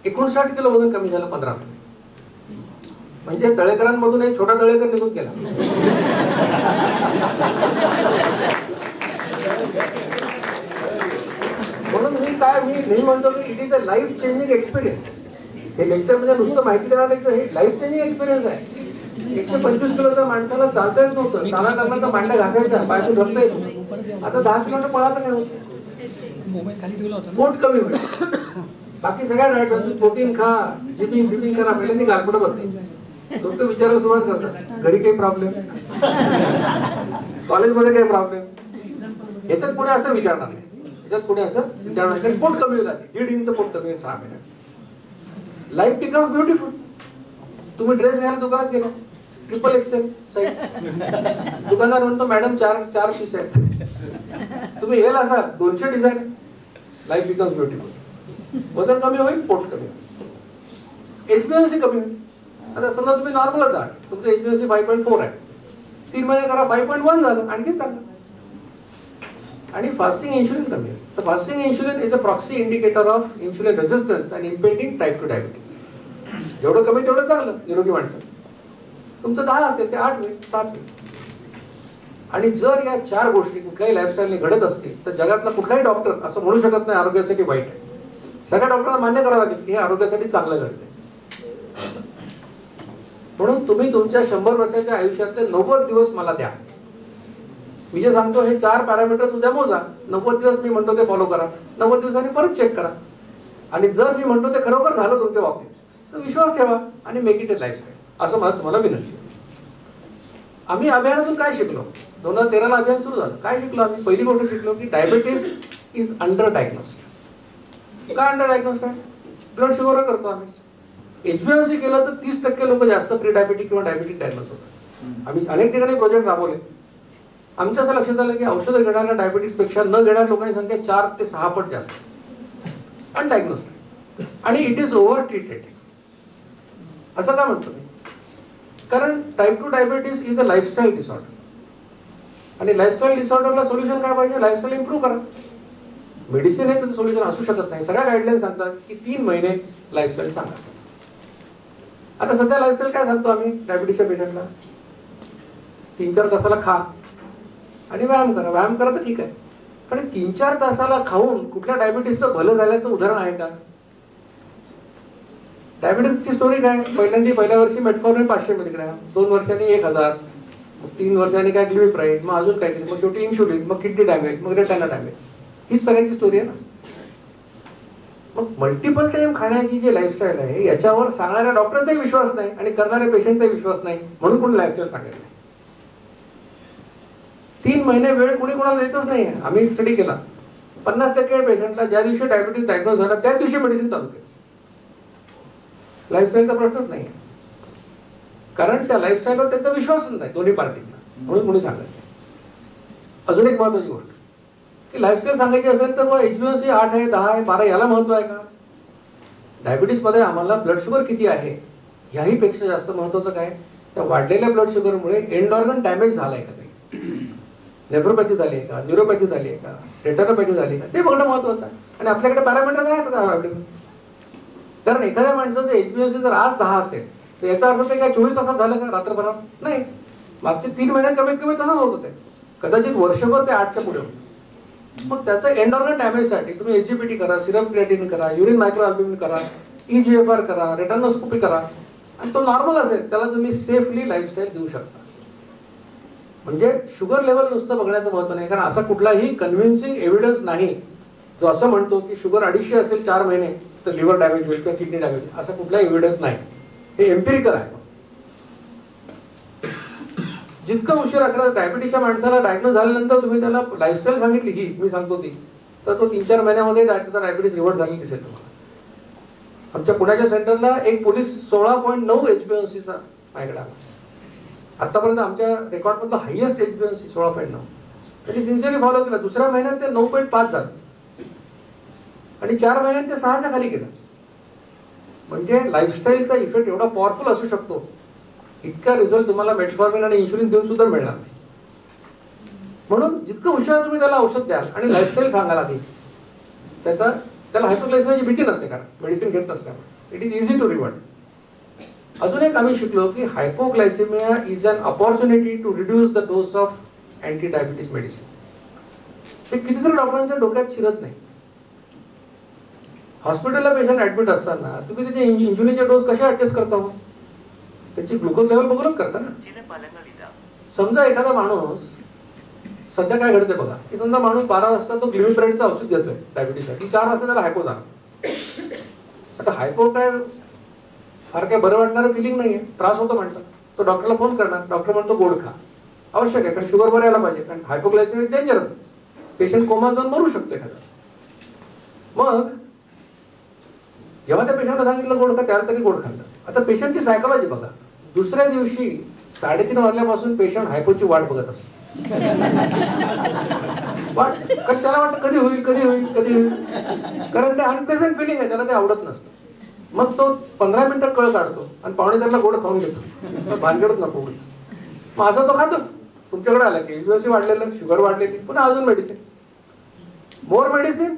59 किलो वजन कमी झालं 15 महिने. म्हणजे तळेकरांमधून एक छोटा तळेकर निघून गेला. म्हणून मी म्हणतो की it is a life changing experience. हे लेक्चर म्हणजे नुसतं माहिती देणार नाही, हे लाईफ चेंजिंग एक्सपिरियन्स आहे. 125 किलोच्या माणसाला चालता येत नव्हतं, चाला लागला तर मांड्या घासायच्या, पायसून ढकता येत. आता 10 किलोमीटर पळायला नाही होत. पोट कमी होईल. बाकी सगळ्या डायट, प्रोटीन खा, जिमिंग करा. पहिले ती गालपट बसते, लोक विचारायला सुरुवात करतात, घरी काही प्रॉब्लेम, कॉलेजमध्ये काही प्रॉब्लेम. याच्यात पुढे असं विचारणार नाही, याच्यात पुढे असं विचारणार नाही. पोट कमी होईल, 1.5 इंच पोट कमी होईल 6 महिन्यात. Life becomes beautiful. तुम्ही ड्रेस घ्यायला दुकानात गेला, ट्रिपल एक्सेल साईज, दुकानदार म्हणतो मॅडम 4 पीस आहेत. तुम्ही एल असाल, 200 डिझाईन. Life becomes beautiful. वजन कमी होईल, पोट कमी होईल. HbA1c कमी होईल. आता समजा तुम्ही नॉर्मलच आहात, तुमचं HbA1c 5.4 आहे, 3 महिने करा 5.1 झालं, आणखी चांगलं. आणि फास्टिंग इन्शुलिन कमी आहे. तर fasting insulin is a proxy indicator of insulin resistance and impending type 2 diabetes. जेवढं कमी तेवढं चांगलं निरोगी माणसं. तुमचं 10 असेल ते 8 होईल, 7 होईल. आणि जर या 4 गोष्टी कुठल्याही लाईफस्टाईलने घडत असतील तर जगातला कुठलाही डॉक्टर असं म्हणू शकत नाही आरोग्यासाठी वाईट आहे. सगळ्या डॉक्टरांना मान्य करावं लागेल की हे आरोग्यासाठी चांगलं घडतंय. म्हणून तुम्ही तुमच्या 100 वर्षाच्या आयुष्यातले 90 दिवस मला द्या. मी जे सांगतो हे 4 पॅरामीटर्स उद्या मोजा. 90 दिवस मी म्हणतो ते फॉलो करा, 90 दिवसांनी परत चेक करा. आणि जर मी म्हणतो ते खरोखर झालं तुमच्या बाबतीत तर विश्वास ठेवा आणि मेक इट अ लाईफस्टाईल, असं मला तुम्हाला विनंती. आम्ही अभियानातून काय शिकलो? 2013ला अभियान सुरू झालं. काय शिकलो आम्ही? पहिली गोष्ट शिकलो की डायबिटीस इज अंडर डायग्नोस्ड. काय अंडर डायग्नोस्ड आहे? ब्लड शुगरवर करतो आम्ही. HbA1c केलं तर 30% लोक जास्त प्री डायबिटिक किंवा डायबिटिक डायग्नोस होतात. आम्ही अनेक ठिकाणी प्रोजेक्ट राबवले. आमच्या असं लक्षात आलं की औषधं घेणाऱ्या डायबिटीसपेक्षा न घेणाऱ्या लोकांची संख्या 4 ते 6 पट जास्त अनडायग्नोस्ड. आणि इट इज ओव्हर ट्रीटेड. असं का म्हणतो मी? कारण type 2 diabetes is a lifestyle disorder. आणि लाईफस्टाईल डिसऑर्डरला सोल्युशन काय पाहिजे? लाईफस्टाईल इम्प्रूव्ह करा. मेडिसिन हे त्याचं सोल्युशन असू शकत नाही. सगळ्या गाईडलाईन सांगतात की 3 महिने लाईफस्टाईल सांगा. आता सध्या लाईफस्टाईल काय सांगतो आम्ही डायबिटीसच्या पेशंटला? 3-4 तासाला खा आणि व्यायाम करा. व्यायाम करा तर ठीक आहे, पण 3-4 तासाला खाऊन कुठल्या डायबिटीसचं भलं झाल्याचं उदाहरण आहे का? डायबिटीसची स्टोरी काय? पहिल्या वर्षी मेटफॉर्मिन 500 मिलीग्रॅम, 2 वर्षांनी 1000, 3 वर्षांनी काय ग्लिबिप्राइड, मग अजून काहीतरी, मग शेवटी इन्शुलिन, मग किडनी डॅमेज, मग रेटिना डॅमेज. हीच सगळ्यांची स्टोरी आहे ना. मग मल्टिपल टाइम खाण्याची जी लाईफस्टाईल आहे याच्यावर सांगणाऱ्या डॉक्टरचाही विश्वास नाही आणि करणाऱ्या पेशंटचाही विश्वास नाही, म्हणून कोणी लाईफस्टाईल सांगायला. 3 महिने वेळ कोणी कोणाला देतच नाही. आम्ही स्टडी केला, 50% पेशंटला ज्या दिवशी डायबिटीस डायग्नोज झाला त्याच दिवशी मेडिसिन चालू केलं. लाईफस्टाईलचा प्रश्नच नाही, कारण त्या लाईफस्टाईलवर त्यांचा विश्वासच नाही दोन्ही पार्टीचा, म्हणून कोणी सांगत नाही. अजून एक महत्वाची गोष्ट की लाईफस्टाईल सांगायची असेल तर मग HbA1c 8 आहे, 10 आहे, 12 याला महत्व आहे का? डायबिटीस मध्ये आम्हाला ब्लड शुगर किती आहे याही पेक्षा जास्त महत्वाचं काय? त्या वाढलेल्या ब्लड शुगरमुळे एंड ऑर्गन डॅमेज झालाय का? काही नेफ्रोपॅथी झाली आहे का? न्यूरोपॅथी झाली आहे का? रेटिनोपॅथी झाली आहे का? ते बघणं महत्वाचं आहे. आणि आपल्याकडे पॅरामीटर काय आहे? कारण एखाद्या माणसाचं HbA1c जर आज 10 असेल तर याचा अर्थ ते काय 24 तासात झालं का रात्रभरात? नाही, मागचे 3 महिन्यात कमीत कमी तसंच होत होते. कदाचित वर्षभर ते 8च्या पुढे होते. मग त्याचं एंड ऑर्गन डॅमेजसाठी तुम्ही SGPT करा, सिरम क्रिएटिनिन करा, युरिन मायक्रोअल्ब्युमिन करा, EGFR करा, रेटिनोस्कोपी करा, आणि तो नॉर्मल असेल त्याला तुम्ही सेफली लाईफस्टाईल देऊ शकता. म्हणजे शुगर लेवल नुसतं बघण्याचं महत्व नाही, कारण असा कुठलाही कन्व्हिन्सिंग एव्हिडन्स नाही जो असं म्हणतो की शुगर 250 असेल 4 महिने तर लिव्हर डॅमेज होईल किंवा किडनी डॅमेज होईल. असा कुठला एव्हिडन्स नाही. हे एम्पिरिकल आहे. जितका उशीर डायबिटीसच्या माणसाला डायग्नोज झाल्यानंतर तुम्ही त्याला लाईफस्टाईल सांगितली ही मी सांगतो ती, तर तो 3-4 महिन्यामध्ये डायबिटीस रिव्हर्ट झालेली दिसेल तुम्हाला. आमच्या पुण्याच्या सेंटरला एक पोलीस 16.9 HbA1cचा माझ्याकडे आला. आतापर्यंत आमच्या रेकॉर्डमधला हायेस्ट HbA1c 16.9. त्यांनी सिन्सिअरली फॉलो केला. दुसऱ्या महिन्यात ते 9.5 झालं आणि 4 महिन्यात ते 6च्या खाली गेलं. म्हणजे लाईफस्टाईलचा इफेक्ट एवढा पॉवरफुल असू शकतो, इतका रिझल्ट तुम्हाला मेटफॉर्मिन आणि इन्शुलिन देऊन सुद्धा मिळणार नाही. म्हणून जितकं हुशार तुम्ही त्याला औषध द्याल आणि लाईफस्टाईल सांगाल आधी, त्याला हायपोग्लायसेमियाची भीती नसते, कारण मेडिसिन घेत नसल्यामुळे it is easy to revert. अजून एक आम्ही शिकलो की hypoglycaemia is an opportunity to reduce the dose of anti diabetes medicine. हे कितीतरी डॉक्टरांच्या डोक्यात शिरत नाही. हॉस्पिटलला पेशंट ऍडमिट असताना तुम्ही त्याचे इन्शुलिनचे डोस कसे ऍडजस्ट करता? हो, त्याची ग्लुकोज लेवल बघूनच करता ना. समजा एखादा माणूस सध्या काय घडते बघा, की समजा माणूस 12 वाजता तो ग्लिबिप्राइडचं औषध घेतोय डायबिटीससाठी, 4 वाजता त्याला हायपो झाला. आता हायपो काय फार काय बरं वाटणारं फिलिंग नाहीये, त्रास होतो माणसाला. तो डॉक्टरला फोन करणार, डॉक्टर म्हणतो गोड खा. आवश्यक आहे, कारण शुगर बरं यायला पाहिजे, कारण हायपोग्लायसेमिया डेंजरस, पेशंट कोमा जाऊन मरू शकतो एखादा. मग जेव्हा त्या पेशंटला सांगितलं गोड खा, त्याला तरी गोड खाल्लं. आता पेशंटची सायकोलॉजी बघा, दुसऱ्या दिवशी 3:30 वाजल्यापासून पेशंट हायपोची वाट बघत असतो. त्याला वाटतं कधी होईल, कारण ते अनप्लेझंट फिलिंग आहे, त्याला ते आवडत नसतं. मग तो 15 मिनिटं कळ काढतो आणि पावणे त्याला गोड खाऊन घेतो, भानगडच नको उगाच. मग असं तो खातो. तुमच्याकडे आला की HbA1c वाढलेलं, शुगर वाढलेली, पुन्हा अजून मेडिसिन, मोर मेडिसिन,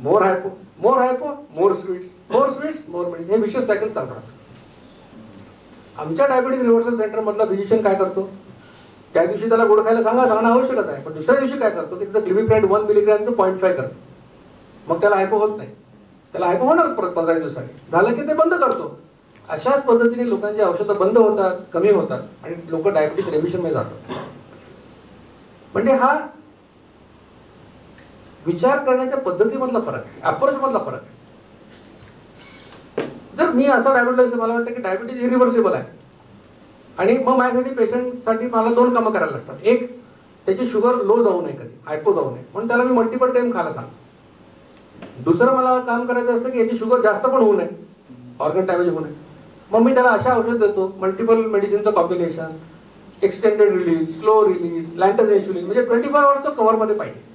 मोर हायपो, मोर हायपो, मोर स्वीट्स, मोर मेडिसिन, हे विशेष सायकल चालू राहतं. आमच्या डायबिटीज रिव्हर्सल सेंटर मधला फिजिशियन काय करतो, त्या दिवशी त्याला गोड खायला सांगणं आवश्यकच आहे, पण दुसऱ्या दिवशी काय करतो की तिथं ग्लिबिप्राइड 1 मिलीग्रॅमचं 0.5 करतो. मग त्याला हायपो होत नाही, त्याला हायपो होणार परत 15 दिवसांनी, झालं की ते बंद करतो. अशाच पद्धतीने लोकांची औषधं बंद होतात, कमी होतात आणि लोक डायबिटीज रेमिशन मध्ये जातात. म्हणजे हा विचार करण्याच्या पद्धतीमधला फरक आहे, अप्रोच मधला फरक आहे. जर मी असा डायबिटीज, मला वाटतं की डायबिटीज इरिव्हर्सिबल आहे आणि मग माझ्यासाठी पेशंटसाठी मला 2 कामं करायला लागतात. एक, त्याची शुगर लो जाऊ नये, कधी हायपो जाऊ नये, म्हणून त्याला मी मल्टिपल टाइम खायला सांगतो. दुसरं मला काम करायचं असतं की याची शुगर जास्त पण होऊ नये, ऑर्गन डॅमेज होऊ नये, मग मी त्याला अशा औषध देतो, मल्टिपल मेडिसिनचं combination, extended release, slow release, Lantus insulin, म्हणजे 24 आवर्स तो कव्हरमध्ये पाहिजे.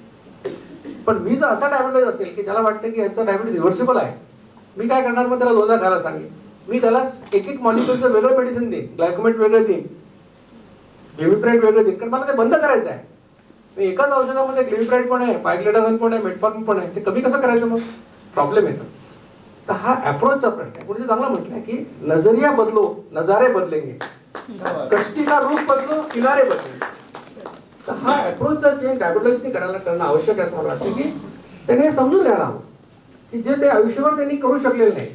पण मी जर असा डायबिटीज असेल की त्याला वाटतं की याचा डायबिटीज रिव्हर्सिबल आहे, मी काय करणार, मग त्याला 2दा खायला सांगेन. मी त्याला एक मॉलिक्युलचं वेगळं मेडिसिन देईन, ग्लायकोमेट वेगळं देईन, ग्लिबिप्राइड वेगळं देईन, कारण मला ते बंद करायचं आहे. एकाच औषधामध्ये ग्लिबिप्राइड पण आहे, पायक्लेडाझोन पण आहे, मेटफॉर्मिन पण आहे, ते कमी कसं करायचं, मग प्रॉब्लेम येतो. तर हा अप्रोचचा प्रश्न आहे. पुढे चांगला म्हटलंय की नजरिया बदलो, नजारे बदलेंगे, कश्ती का रूप बदलो, किनारे बदलेंगे. तर हा अप्रोचचा चेंज डायबिटीजने करणं आवश्यक आहे असं मला वाटतं की त्याने हे समजून घ्यायला हवं की जे ते आयुष्यभर त्यांनी करू शकलेले नाही.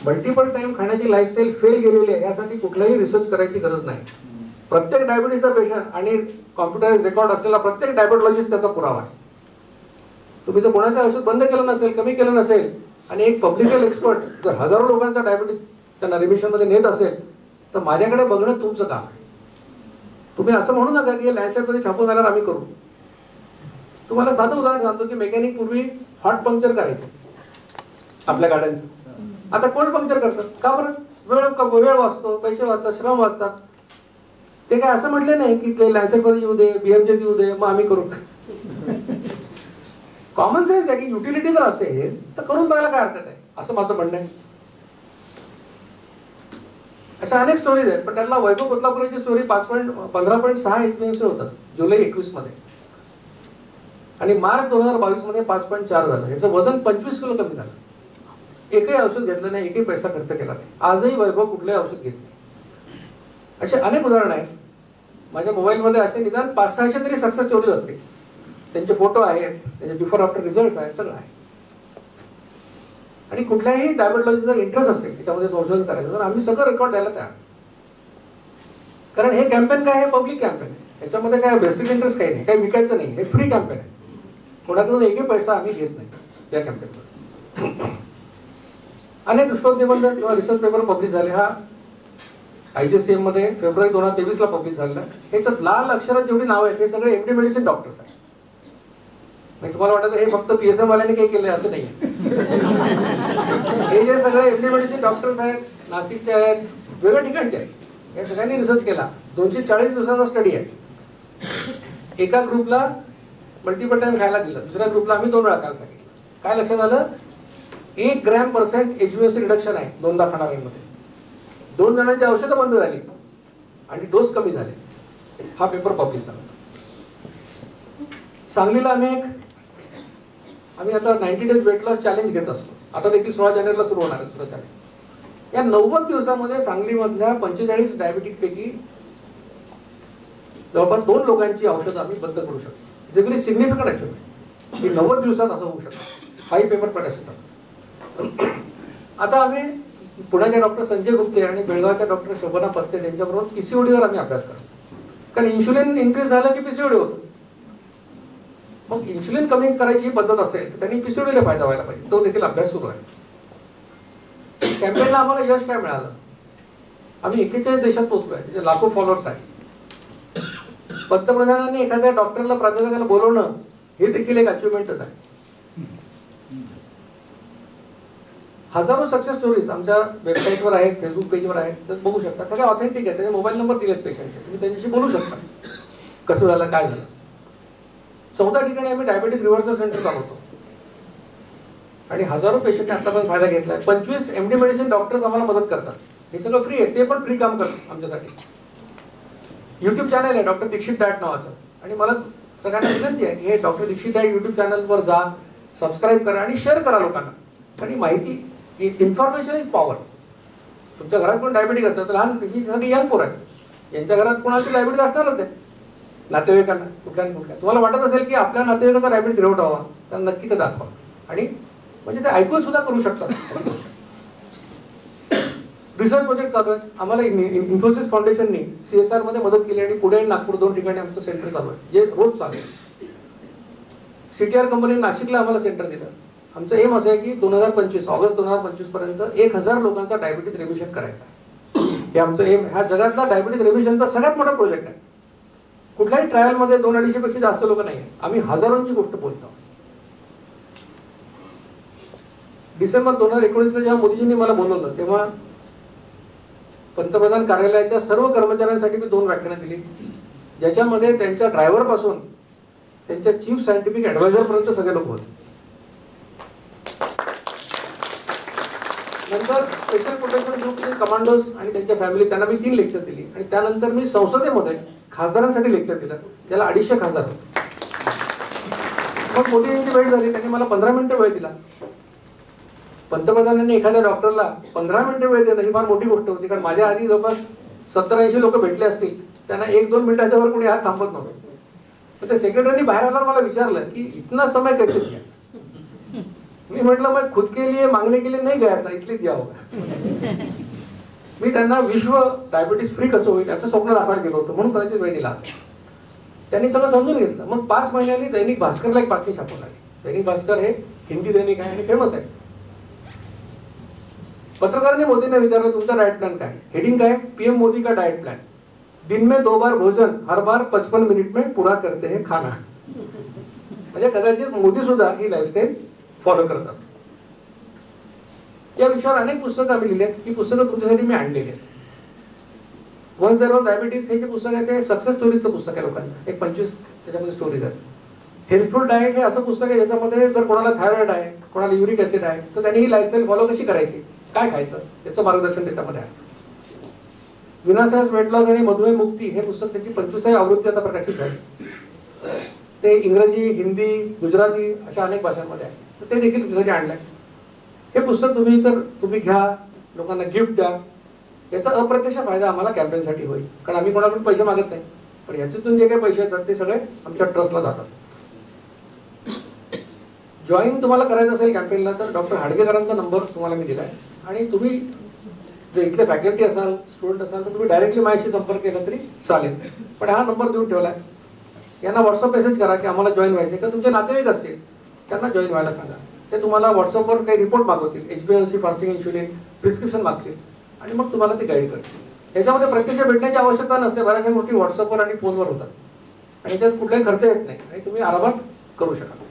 मल्टिपल टाइम खाण्याची लाईफस्टाईल फेल गेलेली आहे, यासाठी कुठलाही रिसर्च करायची गरज नाही. प्रत्येक डायबिटीजचा पेशंट आणि कॉम्प्युटर रेकॉर्ड असलेला प्रत्येक डायबिटॉलॉजिस्ट त्याचा पुरावा आहे. तुम्ही जर कोणाचं औषध बंद केलं नसेल, कमी केलं नसेल आणि एक पब्लिक एक्सपर्ट जर हजारो लोकांचा डायबिटीस त्यांना रिमिशन मध्ये नेत असेल, तर माझ्याकडे बघणं तुमचं काम आहे. तुम्ही असं म्हणू नका की लॅन्सेट मध्ये छापून झाल्यावर आम्ही करू. तुम्हाला साधं उदाहरण सांगतो की मेकॅनिक पूर्वी हॉट पंक्चर करायचे आपल्या गाड्यांचं, आता कोल्ड पंक्चर करतात. का बरं? वेळ वाचतो, पैसे वाचतात, श्रम वाचतात. ते काय असं म्हटले नाही की ते लॅन्सेट मध्ये येऊ दे, BMJ येऊ दे, मग आम्ही करू. कॉमन सेन्स आहे की युटिलिटी जर असेल तर करून बघायला काय हरकत आहे, असं माझं म्हणणं आहे. अशा अनेक स्टोरीज आहेत, पण त्यातला वैभव कोल्हापुराची स्टोरी 15.6 HbA1c होतं जुलै 21 मध्ये आणि मार्च 2022 मध्ये 5.4 झालं. याचं वजन 25 किलो कमी झालं. एकही औषध घेतलं नाही, एकही पैसा खर्च केला नाही. आजही वैभव कुठलंही औषध घेत नाही. असे अनेक उदाहरणं आहेत. माझ्या मोबाईलमध्ये असे निदान 500-600 तरी सक्सेस स्टोरीज असते. त्यांचे फोटो आहेत, त्यांचे बिफोर आफ्टर रिझल्ट आहेत, सगळं आहे. आणि कुठल्याही डायबिटॉलॉजी जर इंटरेस्ट असेल त्याच्यामध्ये संशोधन करायचं तर आम्ही सगळं रेकॉर्ड द्यायला तयार. कारण हे कॅम्पेन काय आहे, पब्लिक कॅम्पेन आहे. याच्यामध्ये काय बेस्टेड इंटरेस्ट काही नाही, काही विकायचं नाही, हे फ्री कॅम्पेन आहे. कोणाकडून एकही पैसा आम्ही घेत नाही या कॅम्पेनमध्ये. अनेक शोधनिबंध किंवा रिसर्च पेपर पब्लिश झाले. हा IJCM मध्ये फेब्रुवारी 2023 ला पब्लिश झालेला. ह्याच्यात लाल अक्षरात जेवढी नाव आहेत हे सगळे MD मेडिसिन डॉक्टर्स आहेत. तुम्हाला वाटतं हे फक्त PSM वाल्याने काही केलंय असं नाही. हे जे सगळे MD मेडिसिन डॉक्टर्स आहेत, नाशिकचे आहेत, वेगळ्या ठिकाणचे आहेत, या सगळ्यांनी रिसर्च केला. 240 दिवसाचा स्टडी आहे. एका ग्रुपला मल्टिपल टाइम खायला दिलं, दुसऱ्या ग्रुपला आम्ही 2 वेळा खायला सांगितलं. काय लक्षात आलं? 1 ग्रॅम% HbA1c रिडक्शन आहे 2दा खाणाऱ्यांमध्ये. 2 जणांची औषधं बंद झाली आणि डोस कमी झाले. हा पेपर पब्लिश झाला. सांगलीला आम्ही आता 90 डेज वेट लॉस चॅलेंज घेत असतो. आता देखील 16 जानेवारीला सुरू होणार आहे दुसरं चॅलेंज. या 90 दिवसामध्ये सांगलीमधल्या 45 डायबिटिक पैकी जवळपास 2 लोकांची औषधं आम्ही बंद करू शकतो. It's a very significant achievement की 90 दिवसात असं होऊ शकतं. हाही पेपर प्रकाशित होता. आता आम्ही पुण्याचे डॉक्टर संजय गुप्ते आणि बेळगावच्या डॉक्टर शोभना पत्ते यांच्याबरोबर PCOD वर आम्ही अभ्यास करतो. कारण इन्शुलिन इन्क्रीज झालं की PCOD होतो. मग इन्शुलिन कमी करायची पद्धत असेल तर त्यांनी PCOD ला फायदा व्हायला पाहिजे. तो देखील अभ्यास सुरू आहे. कॅम्पेनला आम्हाला यश काय मिळालं? आम्ही 41 देशात पोहोचलोय, त्याचे लाखो फॉलोअर्स आहेत. पंतप्रधानांनी एखाद्या डॉक्टरला प्राध्यापकाला बोलवणं हे देखील एक अचिव्हमेंटच आहे. हजारो सक्सेस स्टोरीज आमच्या वेबसाईटवर आहेत, फेसबुक पेजवर आहेत, तर बघू शकता. सगळे ऑथेंटिक आहेत. त्याचे मोबाईल नंबर दिलेत पेशंटचे, तुम्ही त्यांच्याशी बोलू शकता. कसं झालं, काय झालं. 14 ठिकाणी आम्ही डायबिटीज रिव्हर्सल सेंटर चालवतो आणि हजारो पेशंटने आतापर्यंत फायदा घेतलाय. 25 MD मेडिसिन डॉक्टर्स आम्हाला मदत करतात. हे सगळं फ्री आहे, ते पण फ्री काम करतात आमच्यासाठी. युट्यूब चॅनल आहे डॉक्टर दीक्षित डाएट नावाचं, आणि मला सगळ्यांना विनंती आहे की हे डॉक्टर दीक्षित डाएट युट्यूब चॅनलवर जा, सबस्क्राईब करा आणि शेअर करा लोकांना. आणि माहिती, इन्फॉर्मेशन इज पॉवर. तुमच्या घरात कोण डायबिटिक असतं तर लहान, ही सगळी यंग पोर आहे, यांच्या घरात कोणाची डायबिटीज असणारच आहे, नातेवाईकांना कुठल्या कुठल्या. तुम्हाला वाटत असेल की आपल्या नातेवाईकाचा डायबिटीज रिपोर्ट हवा, तर नक्की ते दाखवा. आणि म्हणजे ते ऐकून सुद्धा करू शकतात. रिसर्च प्रोजेक्ट चालू आहे. आम्हाला इन्फोसिस फाउंडेशननी CSR मध्ये मदत केली आणि पुणे आणि नागपूर 2 ठिकाणी आमचं सेंटर चालू आहे, जे रोज चालू आहे. CTR कंपनी नाशिकला आम्हाला सेंटर दिलं. आमचं एम असं आहे की 2025 ऑगस्ट 2025 पर्यंत 1000 लोकांचा डायबिटीज रिमिशन करायचा आहे. हे आमचं एम. ह्या जगातला डायबिटीज रिमिशनचा सगळ्यात मोठा प्रोजेक्ट आहे. कुठल्याही ट्रायलमध्ये 200-250 पेक्षा जास्त लोक नाही, आम्ही हजारोंची गोष्ट बोलतो. डिसेंबर 2019 जेव्हा मोदीजींनी मला बोलवलं तेव्हा पंतप्रधान कार्यालयाच्या सर्व कर्मचाऱ्यांसाठी मी 2 व्याख्यानं दिली, ज्याच्यामध्ये त्यांच्या ड्रायव्हर पासून त्यांच्या चीफ सायंटिफिक ऍडवायझर पर्यंत सगळे लोक होते. नंतर स्पेशल प्रोटेक्शन ग्रुपचे कमांडोज आणि त्यांच्या फॅमिली, त्यांना मी 3 लेक्चर दिली. आणि त्यानंतर मी संसदेमध्ये खासदारांसाठी लेक्चर दिलं, त्याला 250 खासदार होते. मग मोदींची भेट झाली, त्यांनी मला 15 मिनिटं वेळ दिला. पंतप्रधानांनी एखाद्या डॉक्टरला 15 मिनिटं वेळ देणं ही फार मोठी गोष्ट होती, कारण माझ्या आधी जवळपास 70-80 लोक भेटले असतील, त्यांना 1-2 मिनिटाच्या वर कोणी हात थांबत नव्हतं. तर त्या सेक्रेटरीनी बाहेर आल्यावर मला विचारलं की इतना समय कैसे दिया. मी म्हटलं मग खुद के लिए मागणे के लिए नहीं गया था, इसलिए दिया होगा. मी त्यांना विश्व डायबिटीज फ्री कसं होईल याचं स्वप्न दाखवायला गेलो होतो, म्हणून कदाचित वेळ दिला असं. त्यांनी सगळं समजून घेतलं. मग 5 महिन्यांनी दैनिक भास्करला एक बातमी छापून लागली. दैनिक भास्कर हे हिंदी दैनिक आहे आणि फेमस आहे. पत्रकारांनी मोदींना विचारलं तुमचा डाएट प्लान काय. हेडिंग काय, PM मोदी का डाएट प्लान, दिन में 2 बार भोजन, हर बार 55 मिनिट में पूरा करते हैं खाना. म्हणजे कदाचित मोदी सुद्धा ही लाईफस्टाईल फॉलो करत असतात. या विषयावर अनेक पुस्तकं आम्ही लिहिली आहेत. ही पुस्तकं तुमच्यासाठी मी आणलेली आहेत. वन्स देअर वॉज डायबिटीज हे जे पुस्तक आहे ते सक्सेस स्टोरीजचं पुस्तक आहे. लोकांना एक 25 त्याच्यामध्ये स्टोरीज आहेत. हेल्थफुल डाएट हे असं पुस्तक आहे ज्याच्यामध्ये जर कोणाला थायरॉइड आहे, कोणाला युरिक ऍसिड आहे, तर त्यांनी ही लाईफस्टाईल फॉलो कशी करायची, काय खायचं याचं मार्गदर्शन त्याच्यामध्ये आहे. विनाशास वेट लॉस आणि मधुमेह मुक्ती हे पुस्तक त्याची 25वी आवृत्ती आता प्रकाशित झाली. ते इंग्रजी, हिंदी, गुजराती अशा अनेक भाषांमध्ये आहे. तर ते देखील तुमच्यासाठी आणलंय. हे पुस्तक तुम्ही घ्या, लोकांना गिफ्ट द्या. याचा अप्रत्यक्ष फायदा आम्हाला कॅम्पेनसाठी होईल, कारण आम्ही कोणाकडून पैसे मागत नाही, पण याच्यातून जे काही पैसे येतात ते सगळे आमच्या ट्रस्टला जातात. जॉईन तुम्हाला करायचं असेल कॅम्पेनला तर डॉक्टर हाडगेकरांचा नंबर तुम्हाला मी दिलाय. आणि तुम्ही जर इथले फॅकल्टी असाल, स्टुडंट असाल, तर तुम्ही डायरेक्टली माझ्याशी संपर्क केला तरी चालेल. पण हा नंबर देऊन ठेवलाय. यांना व्हॉट्सअप मेसेज करा की आम्हाला जॉईन व्हायचं, का तुमचे नातेवाईक असतील त्यांना जॉईन व्हायला सांगा. ते तुम्हाला व्हॉट्सअपवर काही रिपोर्ट मागवतील, HbA1c, फास्टिंग इन्शुलिन, प्रिस्क्रिप्शन मागतील आणि मग तुम्हाला ते गाईड करतील. याच्यामध्ये प्रत्यक्ष भेटण्याची आवश्यकता नसते. बऱ्याचशा गोष्टी व्हॉट्सअपवर आणि फोनवर होतात आणि त्यात कुठलाही खर्च येत नाही आणि तुम्ही आरामात करू शकाल.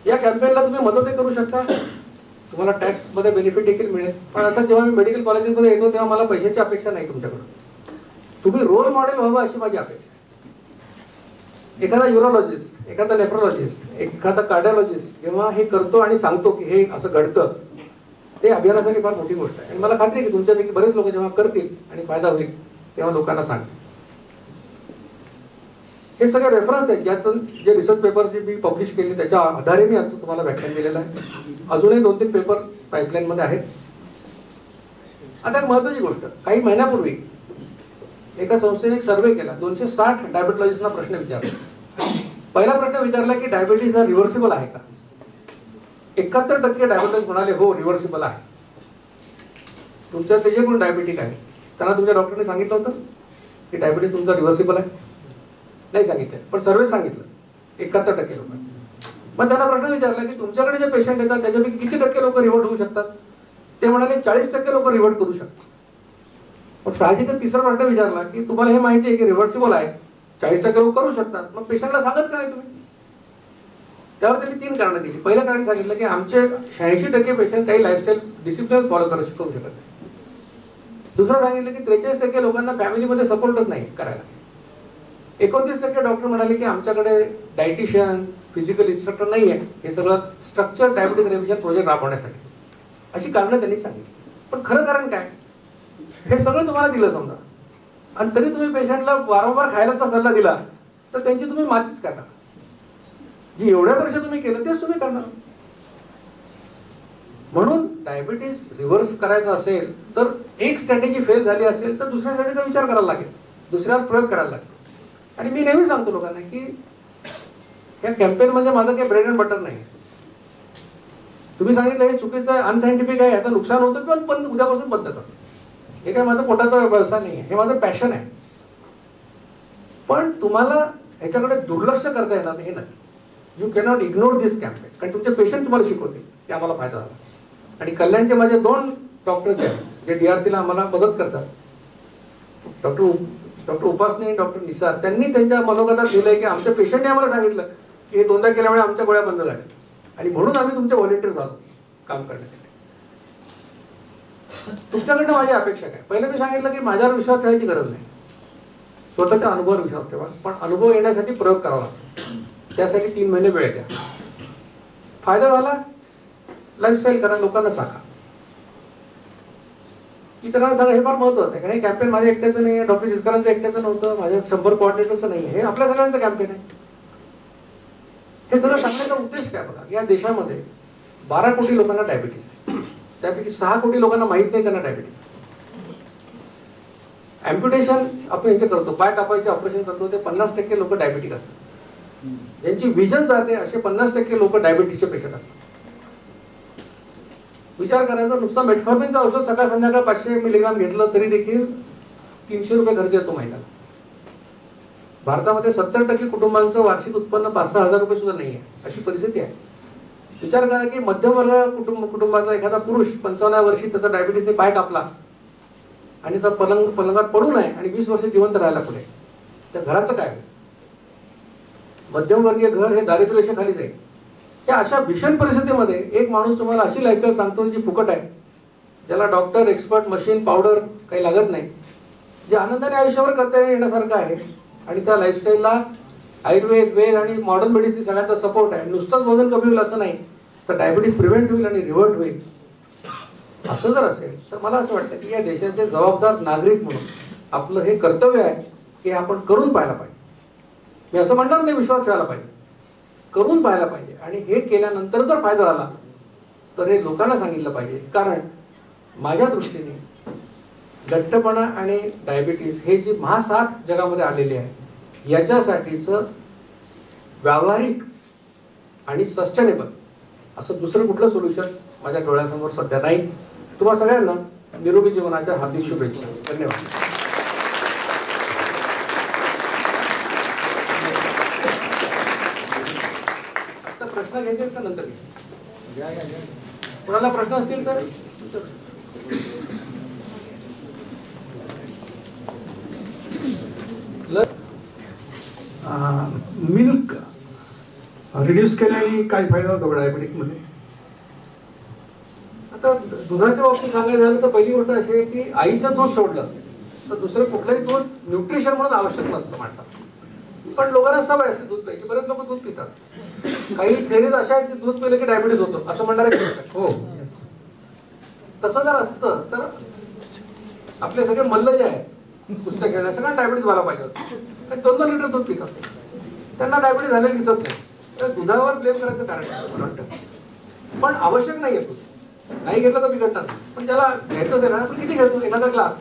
या कॅम्पेनला तुम्ही मदतही करू शकता, तुम्हाला टॅक्स मध्ये बेनिफिट देखील मिळेल. पण आता जेव्हा मी मेडिकल कॉलेजेसमध्ये येतो तेव्हा मला पैशाची अपेक्षा नाही तुमच्याकडून. तुम्ही रोल मॉडेल व्हावं अशी माझी अपेक्षा आहे. एखादा युरोलॉजिस्ट, एखादा नेफ्रोलॉजिस्ट, एखादा कार्डिओलॉजिस्ट जेव्हा हे करतो आणि सांगतो की हे असं घडतं, ते अभियानासाठी फार मोठी गोष्ट आहे. आणि मला खात्री आहे की तुमच्यापैकी बरेच लोक जेव्हा करतील आणि फायदा होईल तेव्हा लोकांना सांगतील. हे सगळे रेफरन्स आहेत ज्यातून जे रिसर्च पेपर्स जे मी पब्लिश केले त्याच्या आधारे मी आजचं तुम्हाला व्याख्यान दिलेलं आहे. अजूनही 2-3 पेपर पाईपलाईन मध्ये आहेत. आता एक महत्वाची गोष्ट, काही महिन्यापूर्वी एका संस्थेने एक सर्वे केला. 260 डायबेटॉलॉजिस्टना प्रश्न विचारला. पहिला प्रश्न विचारला की डायबिटीज हा रिव्हर्सिबल आहे का. 71% डायबेटॉलॉजिस्ट म्हणाले हो रिव्हर्सिबल आहे. तुमच्या ते जे कोण डायबिटिक आहे त्यांना तुमच्या डॉक्टरने सांगितलं होतं की डायबिटीज तुमचा रिव्हर्सिबल आहे, नाही सांगितलं, पण सर्वे सांगितलं 71% लोकांनी. मग त्यांना प्रश्न विचारला की तुमच्याकडे जे पेशंट येतात त्याच्यापैकी किती टक्के लोक रिव्हर्ट होऊ शकतात. ते म्हणाले 40% लोक रिव्हर्ट करू शकतात. मग साहजिकच तिसरा प्रश्न विचारला की तुम्हाला हे माहिती आहे की रिव्हर्सिबल आहे, 40% लोक करू शकतात, मग पेशंटला सांगत का नाही तुम्ही. त्यावर त्यांनी 3 कारणं दिली. पहिलं कारण सांगितलं की आमचे 86% पेशंट काही लाईफस्टाईल डिसिप्लिन फॉलो करू शकत नाही. दुसरं सांगितलं की 43% लोकांना फॅमिलीमध्ये सपोर्टच नाही करायला. 29% डॉक्टर म्हणाले की आमच्याकडे डायटिशियन, फिजिकल इन्स्ट्रक्टर नाही आहे, हे सगळं स्ट्रक्चर डायबिटीज रिव्हिजन प्रोजेक्ट राबवण्यासाठी, अशी कारणं त्यांनी सांगितली. पण खरं कारण काय, हे सगळं तुम्हाला दिलं समजा, आणि तरी तुम्ही पेशंटला वारंवार खायलाचा सल्ला दिला तर त्यांची तुम्ही मातीच करणार. जी एवढ्या वर्ष तुम्ही केलं तेच तुम्ही करणार. म्हणून डायबिटीस रिव्हर्स करायचं असेल तर एक स्ट्रॅटेजी फेल झाली असेल तर दुसऱ्या स्ट्रॅटेजीचा विचार करायला लागेल, दुसऱ्यावर प्रयोग करायला लागेल. आणि मी नेहमी सांगतो लोकांना की या कॅम्पेन म्हणजे माझं काही ब्रेड अँड बटर नाही. तुम्ही सांगितलं हे चुकीचं आहे, अनसायंटिफिक आहे, याचं नुकसान होतं किंवा बंद, उद्यापासून बंद करतो. हे काय माझा पोटाचा व्यवसाय नाही आहे, हे माझं पॅशन आहे. पण तुम्हाला ह्याच्याकडे दुर्लक्ष करता येणार नाही हे नक्की. You cannot ignore this campaign, कारण तुमचे पेशंट तुम्हाला शिकवतील की आम्हाला फायदा झाला. आणि कल्याणचे माझे 2 डॉक्टर्स आहेत जे DRCला आम्हाला मदत करतात, डॉक्टर उपासने आणि डॉक्टर निसार. त्यांनी त्यांच्या मनोगतात दिलंय की आमच्या पेशंटने आम्हाला सांगितलं की हे 2दा केल्यामुळे आमच्या गोळ्या बंद झाल्या आणि म्हणून आम्ही तुमचे व्हॉलेंटियर झालो काम करण्यासाठी. तुमच्याकडनं माझी अपेक्षा काय, पहिलं मी सांगितलं की माझ्यावर विश्वास ठेवायची गरज नाही, स्वतःच्या अनुभवावर विश्वास ठेवा. पण अनुभव येण्यासाठी प्रयोग करावा लागतो, त्यासाठी 3 महिने वेळ द्या. फायदा झाला, लाईफस्टाईल करा, लोकांना सांगा, इतरांना सांगा. हे फार महत्वाचं आहे, कारण हे कॅम्पेन माझ्या एकट्याचं नाही आहे, डॉक्टर जिस्करांचं एकट्याचं नव्हतं, माझ्या 100 कोऑर्डिनेटरचं नाही आहे, हे आपल्या सगळ्यांचं कॅम्पेन आहे. हे सगळं सांगण्याचा उद्देश काय बघा, या देशामध्ये 12 कोटी लोकांना डायबिटीस आहे, त्यापैकी 6 कोटी लोकांना माहित नाही त्यांना डायबिटीस आहे. अँप्युटेशन आपण यांचे करतो, पाय कापायचे ऑपरेशन करतो, ते 50% लोक डायबिटिक असतात. ज्यांची विजन जाते असे 50% लोक डायबिटीसचे पेशंट असतात. विचार करायचा, नुसता मेटफॉर्मिनचं औषध सकाळ संध्याकाळ 500 मिलीग्राम घेतलं तरी देखील 300 रुपये खर्च येतो महिन्याला. भारतामध्ये 70% कुटुंबांचं वार्षिक उत्पन्न 5-6 हजार रुपये सुद्धा नाही आहे, अशी परिस्थिती आहे. विचार करा की मध्यमवर्ग कुटुंबाचा एखादा पुरुष 55 वर्षी त्याचा डायबिटीसने पाय कापला आणि त्या पलंगात पडू नये आणि 20 वर्ष जिवंत राहायला पुढे, त्या घराचं काय? मध्यमवर्गीय घर हे दारिद्र्यरेषेखाली जाईल. या अशा भीषण परिस्थितीमध्ये एक माणूस तुम्हाला अशी लाईफस्टाईल सांगतो जी फुकट आहे, ज्याला डॉक्टर, एक्सपर्ट, मशीन, पावडर काही लागत नाही, जे आनंदाने आयुष्यावर करता येण्यासारखं आहे. आणि त्या लाईफस्टाईलला आयुर्वेद, वेद आणि मॉडर्न मेडिसिन सगळ्यांचा सपोर्ट आहे. नुसतंच वजन कमी होईल असं नाही, तर डायबिटीस प्रिव्हेंट होईल आणि रिव्हर्ट होईल. असं जर असेल तर मला असं वाटतं की या देशाचे जबाबदार नागरिक म्हणून आपलं हे कर्तव्य आहे की आपण करून पाहायला पाहिजे. मी असं म्हणणार नाही विश्वास ठेवायला पाहिजे, करून पाहायला पाहिजे. आणि हे केल्यानंतर जर फायदा झाला तर हे लोकांना सांगितलं पाहिजे. कारण माझ्या दृष्टीने लठ्ठपणा आणि डायबिटीस हे जी महासाथ जगामध्ये आलेली आहे, याच्यासाठीचं व्यावहारिक आणि सस्टेनेबल असं दुसरं कुठलं सोल्युशन माझ्या डोळ्यासमोर सध्या नाही. तुम्हा सगळ्यांना निरोगी जीवनाच्या हार्दिक शुभेच्छा. धन्यवाद. आता प्रश्न घ्यायचे का नंतर घ्या? कोणाला प्रश्न असतील तर मिल्क रिड्यूस केल्याने काय फायदा होतो डायबिटीस मध्ये? आता दुधाच्या बाबतीत सांगायचं झालं तर पहिली गोष्ट अशी आहे की आईचं दूध सोडलं तर दुसरं कुठलंही दूध न्यूट्रिशन म्हणून आवश्यक नसतं माणसाला. पण लोकांना सवय असते दूध प्यायची, बरेच लोक दूध पितात. काही थेरीज अशा आहेत की दूध पिलं की डायबिटीस होतो असं म्हणणारे हो. तसं जर असतं तर आपले सगळे मल्ल जे आहेत कुस्त्या खेळण्या सगळ्यांना डायबिटीस व्हायला पाहिजे होतं. 2-2 लिटर दूध पितात, त्यांना डायबिटीस झालेलं दिसत नाही. तर दुधावर ब्लेम करायचं कारण मला वाटतं. पण आवश्यक नाही आहे दूध, नाही घेतलं तर बिघडणार नाही. पण ज्याला घ्यायचं असेल ना किती घेतो एखादा ग्लास,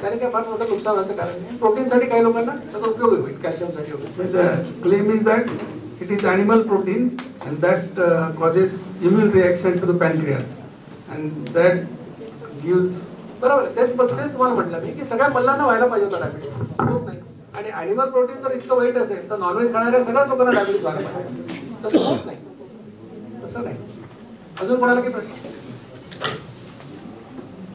त्याने काय फार मोठं नुकसान व्हायचं कारण नाही. प्रोटीनसाठी काही लोकांना त्याचा उपयोग होईल, कॅल्शियमसाठी वगैरे. Claim is that it is animal protein and that causes immune reaction to the pancreas and that gives. बरोबर, तेच तुम्हाला म्हटलं मी की सगळ्या मल्लांना व्हायला पाहिजे होतं डायबिटीस, होत नाही. आणि ॲनिमल प्रोटीन जर इतकं वाईट असेल तर नॉनव्हेज खाणाऱ्या सगळ्याच लोकांना डायबिटीस व्हायला पाहिजे. तसं होत नाही, तसं नाही. अजून कोणाला काही प्रश्न?